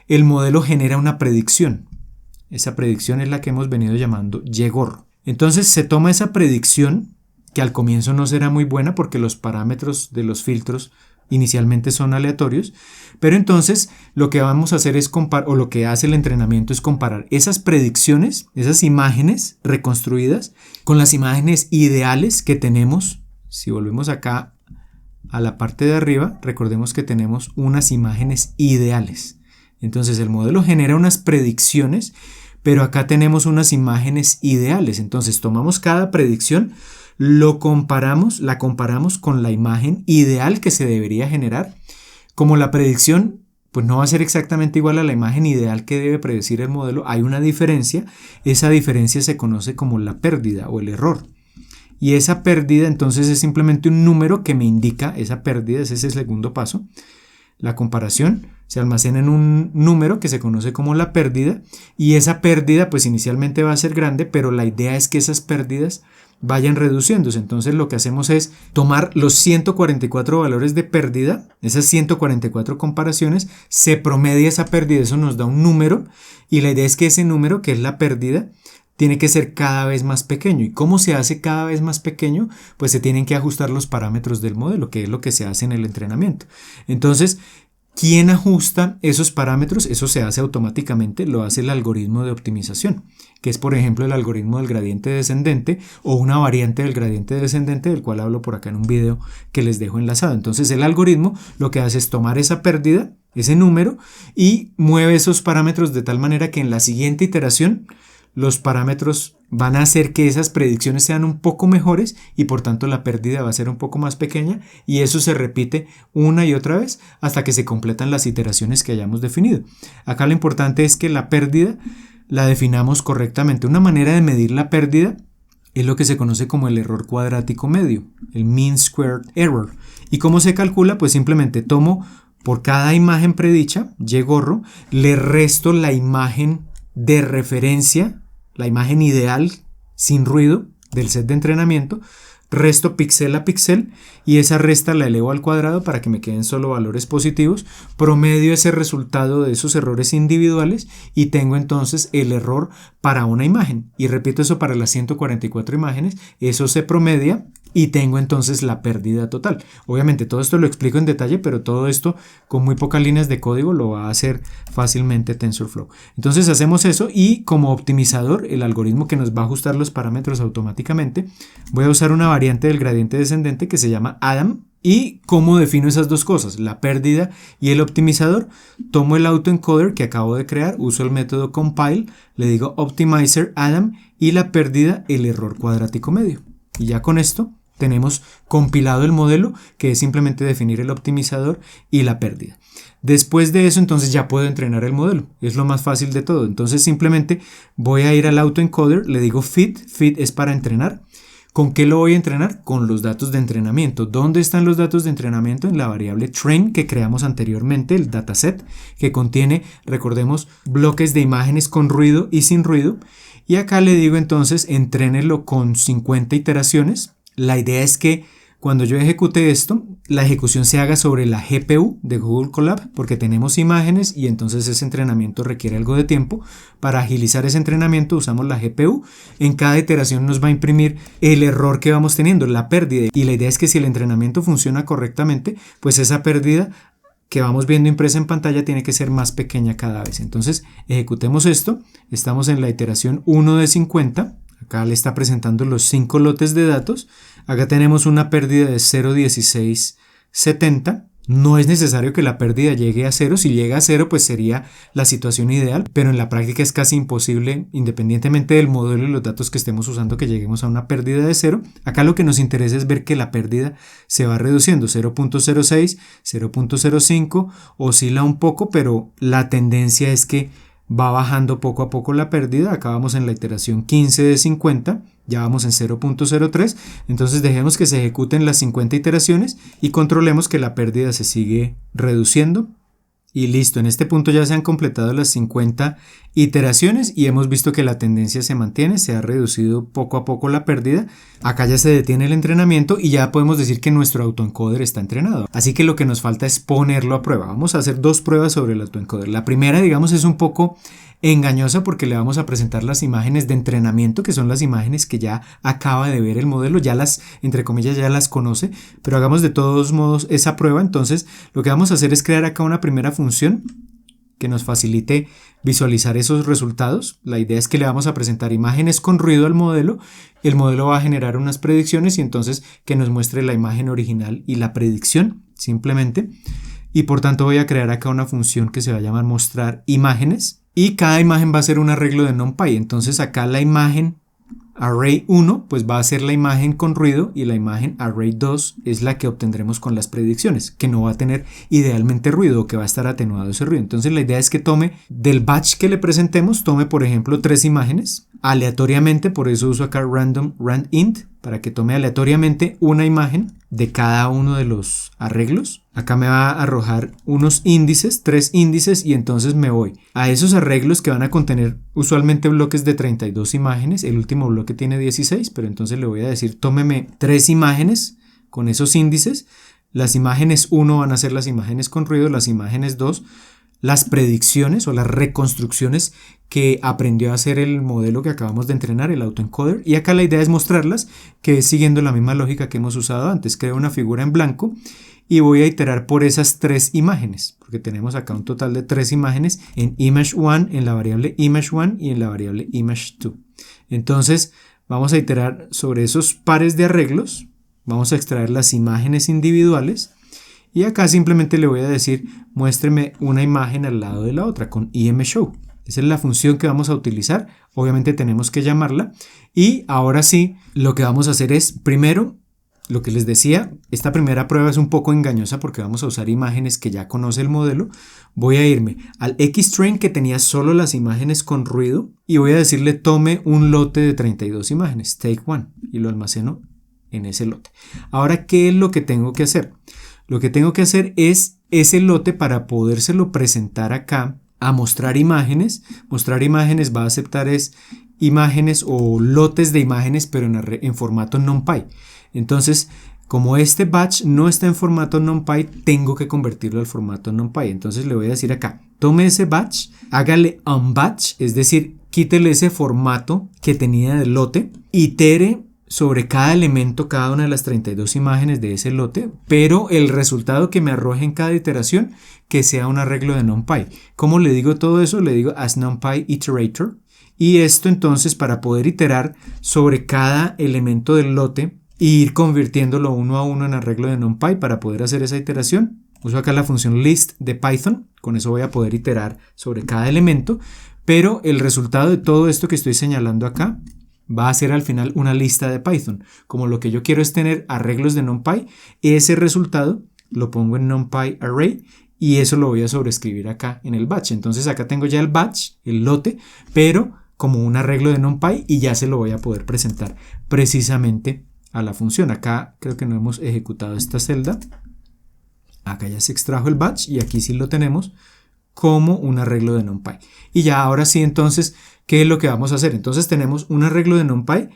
el modelo genera una predicción. Esa predicción es la que hemos venido llamando Y-gorro. Entonces se toma esa predicción, que al comienzo no será muy buena porque los parámetros de los filtros inicialmente son aleatorios, pero entonces lo que vamos a hacer es comparar, o lo que hace el entrenamiento es comparar esas predicciones, esas imágenes reconstruidas con las imágenes ideales que tenemos. Si volvemos acá a la parte de arriba, recordemos que tenemos unas imágenes ideales. Entonces el modelo genera unas predicciones, pero acá tenemos unas imágenes ideales. Entonces tomamos cada predicción, la comparamos con la imagen ideal que se debería generar. Como la predicción pues no va a ser exactamente igual a la imagen ideal que debe predecir el modelo, hay una diferencia. Esa diferencia se conoce como la pérdida o el error. Y esa pérdida entonces es simplemente un número que me indica esa pérdida, ese es el segundo paso. La comparación se almacena en un número que se conoce como la pérdida y esa pérdida pues inicialmente va a ser grande, pero la idea es que esas pérdidas vayan reduciéndose. Entonces lo que hacemos es tomar los 144 valores de pérdida, esas 144 comparaciones, se promedia esa pérdida, eso nos da un número y la idea es que ese número, que es la pérdida, tiene que ser cada vez más pequeño. ¿Y cómo se hace cada vez más pequeño? Pues se tienen que ajustar los parámetros del modelo, que es lo que se hace en el entrenamiento. Entonces, ¿Quién ajusta esos parámetros? Eso se hace automáticamente, lo hace el algoritmo de optimización, que es por ejemplo el algoritmo del gradiente descendente o una variante del gradiente descendente, del cual hablo por acá en un video que les dejo enlazado. Entonces el algoritmo lo que hace es tomar esa pérdida, ese número, y mueve esos parámetros de tal manera que en la siguiente iteración los parámetros van a hacer que esas predicciones sean un poco mejores y por tanto la pérdida va a ser un poco más pequeña, y eso se repite una y otra vez hasta que se completan las iteraciones que hayamos definido. Acá lo importante es que la pérdida la definamos correctamente. Una manera de medir la pérdida es lo que se conoce como el error cuadrático medio, el mean squared error. ¿Y cómo se calcula? Pues simplemente tomo por cada imagen predicha, Y gorro, le resto la imagen de referencia, la imagen ideal sin ruido del set de entrenamiento, resto píxel a píxel y esa resta la elevo al cuadrado para que me queden solo valores positivos, promedio ese resultado de esos errores individuales y tengo entonces el error para una imagen, y repito eso para las 144 imágenes, eso se promedia y tengo entonces la pérdida total. Obviamente todo esto lo explico en detalle, pero todo esto con muy pocas líneas de código lo va a hacer fácilmente TensorFlow. Entonces hacemos eso, y como optimizador, el algoritmo que nos va a ajustar los parámetros automáticamente, voy a usar una variante del gradiente descendente que se llama Adam. ¿Y cómo defino esas dos cosas? La pérdida y el optimizador. Tomo el autoencoder que acabo de crear, uso el método compile, le digo optimizer Adam y la pérdida el error cuadrático medio. Y ya con esto tenemos compilado el modelo, que es simplemente definir el optimizador y la pérdida. Después de eso, entonces ya puedo entrenar el modelo. Es lo más fácil de todo. Entonces simplemente voy a ir al autoencoder, le digo fit es para entrenar. ¿Con qué lo voy a entrenar? Con los datos de entrenamiento. ¿Dónde están los datos de entrenamiento? En la variable train que creamos anteriormente, el dataset, que contiene, recordemos, bloques de imágenes con ruido y sin ruido. Y acá le digo entonces, entrénelo con 50 iteraciones. La idea es que cuando yo ejecute esto, la ejecución se haga sobre la GPU de Google Colab, porque tenemos imágenes y entonces ese entrenamiento requiere algo de tiempo. Para agilizar ese entrenamiento usamos la GPU. En cada iteración nos va a imprimir el error que vamos teniendo, la pérdida. Y la idea es que si el entrenamiento funciona correctamente, pues esa pérdida que vamos viendo impresa en pantalla tiene que ser más pequeña cada vez. Entonces ejecutemos esto. Estamos en la iteración 1 de 50. Acá le está presentando los 5 lotes de datos. Acá tenemos una pérdida de 0.1670. No es necesario que la pérdida llegue a 0. Si llega a 0, pues sería la situación ideal, pero en la práctica es casi imposible, independientemente del modelo y los datos que estemos usando, que lleguemos a una pérdida de 0. Acá lo que nos interesa es ver que la pérdida se va reduciendo. 0.06, 0.05, oscila un poco, pero la tendencia es que va bajando poco a poco la pérdida. Acá vamos en la iteración 15 de 50, ya vamos en 0.03, entonces dejemos que se ejecuten las 50 iteraciones y controlemos que la pérdida se sigue reduciendo. Y listo, en este punto ya se han completado las 50 iteraciones y hemos visto que la tendencia se mantiene, se ha reducido poco a poco la pérdida. Acá ya se detiene el entrenamiento y ya podemos decir que nuestro autoencoder está entrenado. Así que lo que nos falta es ponerlo a prueba. Vamos a hacer 2 pruebas sobre el autoencoder. La primera, digamos, es un poco engañosa porque le vamos a presentar las imágenes de entrenamiento, que son las imágenes que ya acaba de ver el modelo, ya las, entre comillas, ya las conoce, pero hagamos de todos modos esa prueba. Entonces lo que vamos a hacer es crear acá una primera función que nos facilite visualizar esos resultados. La idea es que le vamos a presentar imágenes con ruido al modelo, el modelo va a generar unas predicciones y entonces que nos muestre la imagen original y la predicción simplemente. Y por tanto voy a crear acá una función que se va a llamar mostrar imágenes. Y cada imagen va a ser un arreglo de NumPy. Entonces acá la imagen array 1 pues va a ser la imagen con ruido y la imagen array 2 es la que obtendremos con las predicciones, que no va a tener idealmente ruido o que va a estar atenuado ese ruido. Entonces la idea es que tome del batch que le presentemos, tome por ejemplo 3 imágenes aleatoriamente, por eso uso acá randint, para que tome aleatoriamente una imagen de cada uno de los arreglos. Acá me va a arrojar unos índices, 3 índices, y entonces me voy a esos arreglos que van a contener usualmente bloques de 32 imágenes. El último bloque tiene 16, pero entonces le voy a decir tómeme 3 imágenes con esos índices. Las imágenes 1 van a ser las imágenes con ruido, las imágenes 2 las predicciones o las reconstrucciones que aprendió a hacer el modelo que acabamos de entrenar, el autoencoder, y acá la idea es mostrarlas, que es siguiendo la misma lógica que hemos usado antes. Creo una figura en blanco y voy a iterar por esas 3 imágenes, porque tenemos acá un total de 3 imágenes en image1, en la variable image1 y en la variable image2. Entonces vamos a iterar sobre esos pares de arreglos, vamos a extraer las imágenes individuales y acá simplemente le voy a decir muéstreme una imagen al lado de la otra con imshow. Esa es la función que vamos a utilizar, obviamente tenemos que llamarla y ahora sí lo que vamos a hacer es primero lo que les decía, esta primera prueba es un poco engañosa porque vamos a usar imágenes que ya conoce el modelo. Voy a irme al XTrain que tenía solo las imágenes con ruido y voy a decirle tome un lote de 32 imágenes, take one, y lo almaceno en ese lote. Ahora, ¿qué es lo que tengo que hacer? Lo que tengo que hacer es ese lote para podérselo presentar acá a mostrar imágenes. Mostrar imágenes va a aceptar es imágenes o lotes de imágenes pero en formato NumPy. Entonces, como este batch no está en formato NumPy, tengo que convertirlo al formato NumPy. Entonces le voy a decir acá, tome ese batch, hágale unbatch, es decir, quítele ese formato que tenía del lote, itere sobre cada elemento, cada una de las 32 imágenes de ese lote, pero el resultado que me arroje en cada iteración, que sea un arreglo de NumPy. ¿Cómo le digo todo eso? Le digo as NumPy iterator. Y esto entonces para poder iterar sobre cada elemento del lote, e ir convirtiéndolo uno a uno en arreglo de NumPy para poder hacer esa iteración. Uso acá la función list de Python, con eso voy a poder iterar sobre cada elemento, pero el resultado de todo esto que estoy señalando acá va a ser al final una lista de Python. Como lo que yo quiero es tener arreglos de NumPy, ese resultado lo pongo en NumPy array y eso lo voy a sobreescribir acá en el batch. Entonces acá tengo ya el batch, el lote, pero como un arreglo de NumPy y ya se lo voy a poder presentar precisamente a la función. Acá creo que no hemos ejecutado esta celda. Acá ya se extrajo el batch y aquí sí lo tenemos como un arreglo de NumPy. Y ya ahora sí entonces, ¿qué es lo que vamos a hacer? Entonces tenemos un arreglo de NumPy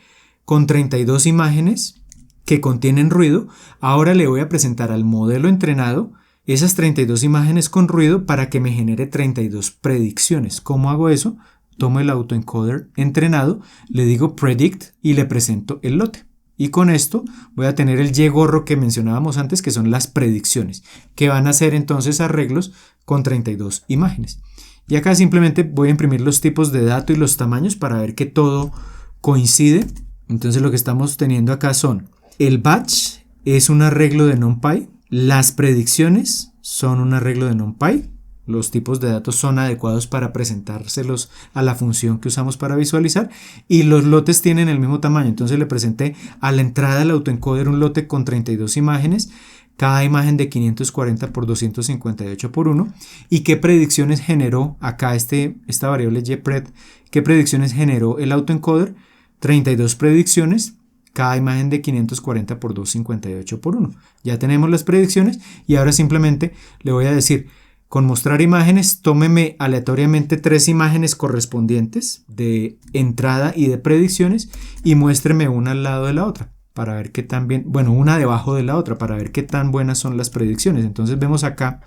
con 32 imágenes que contienen ruido. Ahora le voy a presentar al modelo entrenado esas 32 imágenes con ruido para que me genere 32 predicciones. ¿Cómo hago eso? Tomo el autoencoder entrenado, le digo predict y le presento el lote. Y con esto voy a tener el Y-gorro que mencionábamos antes, que son las predicciones, que van a ser entonces arreglos con 32 imágenes. Y acá simplemente voy a imprimir los tipos de dato y los tamaños para ver que todo coincide. Entonces lo que estamos teniendo acá son el batch es un arreglo de NumPy, las predicciones son un arreglo de NumPy, los tipos de datos son adecuados para presentárselos a la función que usamos para visualizar y los lotes tienen el mismo tamaño. Entonces le presenté a la entrada del autoencoder un lote con 32 imágenes, cada imagen de 540 por 258 por 1 y qué predicciones generó acá esta variable ypred, qué predicciones generó el autoencoder, 32 predicciones, cada imagen de 540 por 258 por 1. Ya tenemos las predicciones y ahora simplemente le voy a decir con mostrar imágenes, tómeme aleatoriamente 3 imágenes correspondientes de entrada y de predicciones y muéstreme una al lado de la otra para ver qué tan bien, bueno, una debajo de la otra para ver qué tan buenas son las predicciones. Entonces vemos acá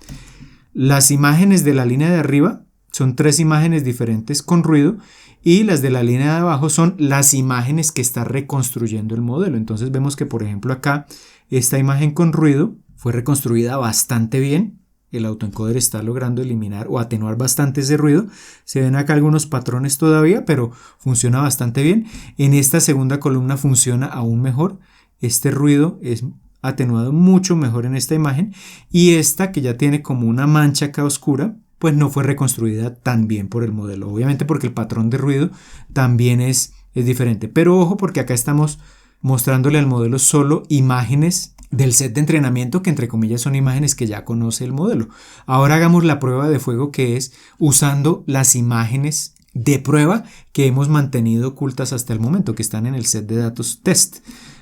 las imágenes de la línea de arriba son 3 imágenes diferentes con ruido y las de la línea de abajo son las imágenes que está reconstruyendo el modelo. Entonces vemos que por ejemplo acá esta imagen con ruido fue reconstruida bastante bien. El autoencoder está logrando eliminar o atenuar bastante ese ruido. Se ven acá algunos patrones todavía, pero funciona bastante bien. En esta segunda columna funciona aún mejor. Este ruido es atenuado mucho mejor en esta imagen. Y esta, que ya tiene como una mancha acá oscura, pues no fue reconstruida tan bien por el modelo. Obviamente porque el patrón de ruido también es diferente. Pero ojo porque acá estamos mostrándole al modelo solo imágenes del set de entrenamiento que entre comillas son imágenes que ya conoce el modelo. Ahora hagamos la prueba de fuego que es usando las imágenes de prueba que hemos mantenido ocultas hasta el momento que están en el set de datos test.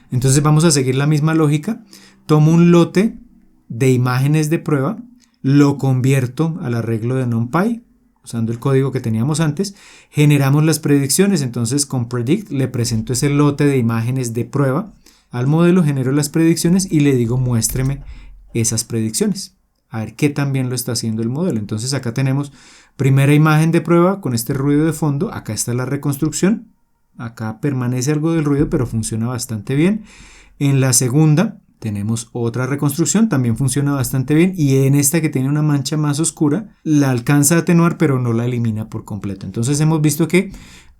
Entonces vamos a seguir la misma lógica. Tomo un lote de imágenes de prueba, lo convierto al arreglo de NumPy usando el código que teníamos antes, generamos las predicciones. Entonces con predict le presento ese lote de imágenes de prueba al modelo, genero las predicciones y le digo muéstreme esas predicciones. A ver qué tan bien lo está haciendo el modelo. Entonces acá tenemos primera imagen de prueba con este ruido de fondo. Acá está la reconstrucción. Acá permanece algo del ruido pero funciona bastante bien. En la segunda Tenemos otra reconstrucción, también funciona bastante bien, y en esta que tiene una mancha más oscura la alcanza a atenuar pero no la elimina por completo. Entonces hemos visto que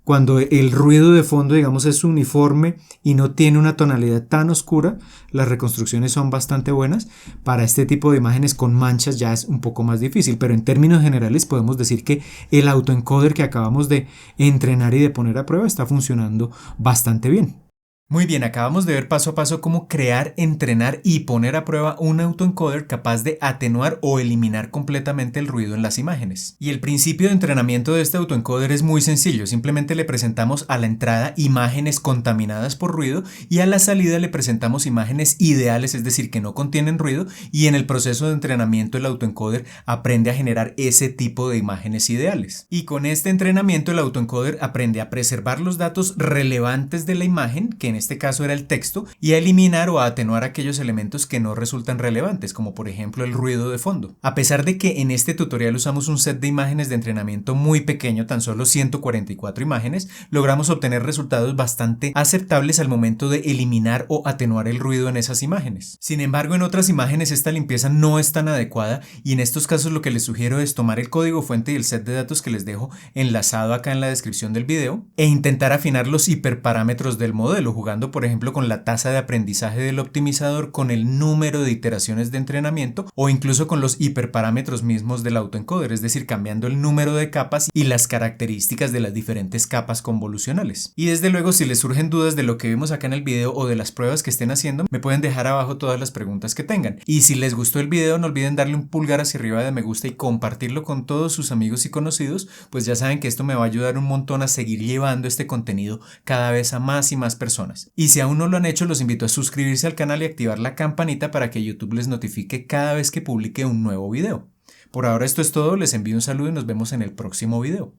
cuando el ruido de fondo, digamos, es uniforme y no tiene una tonalidad tan oscura, las reconstrucciones son bastante buenas. Para este tipo de imágenes con manchas ya es un poco más difícil, pero en términos generales podemos decir que el autoencoder que acabamos de entrenar y de poner a prueba está funcionando bastante bien. Muy bien, acabamos de ver paso a paso cómo crear, entrenar y poner a prueba un autoencoder capaz de atenuar o eliminar completamente el ruido en las imágenes. Y el principio de entrenamiento de este autoencoder es muy sencillo, simplemente le presentamos a la entrada imágenes contaminadas por ruido y a la salida le presentamos imágenes ideales, es decir, que no contienen ruido, y en el proceso de entrenamiento el autoencoder aprende a generar ese tipo de imágenes ideales. Y con este entrenamiento el autoencoder aprende a preservar los datos relevantes de la imagen, que en este caso era el texto, y a eliminar o a atenuar aquellos elementos que no resultan relevantes, como por ejemplo el ruido de fondo. A pesar de que en este tutorial usamos un set de imágenes de entrenamiento muy pequeño, tan solo 144 imágenes, logramos obtener resultados bastante aceptables al momento de eliminar o atenuar el ruido en esas imágenes. Sin embargo, en otras imágenes esta limpieza no es tan adecuada, y en estos casos lo que les sugiero es tomar el código fuente y el set de datos que les dejo enlazado acá en la descripción del video e intentar afinar los hiperparámetros del modelo, jugando por ejemplo con la tasa de aprendizaje del optimizador, con el número de iteraciones de entrenamiento o incluso con los hiperparámetros mismos del autoencoder, es decir, cambiando el número de capas y las características de las diferentes capas convolucionales. Y desde luego, si les surgen dudas de lo que vimos acá en el video o de las pruebas que estén haciendo, me pueden dejar abajo todas las preguntas que tengan. Y si les gustó el video, no olviden darle un pulgar hacia arriba de me gusta y compartirlo con todos sus amigos y conocidos, pues ya saben que esto me va a ayudar un montón a seguir llevando este contenido cada vez a más y más personas. Y si aún no lo han hecho, los invito a suscribirse al canal y activar la campanita para que YouTube les notifique cada vez que publique un nuevo video. Por ahora esto es todo, les envío un saludo y nos vemos en el próximo video.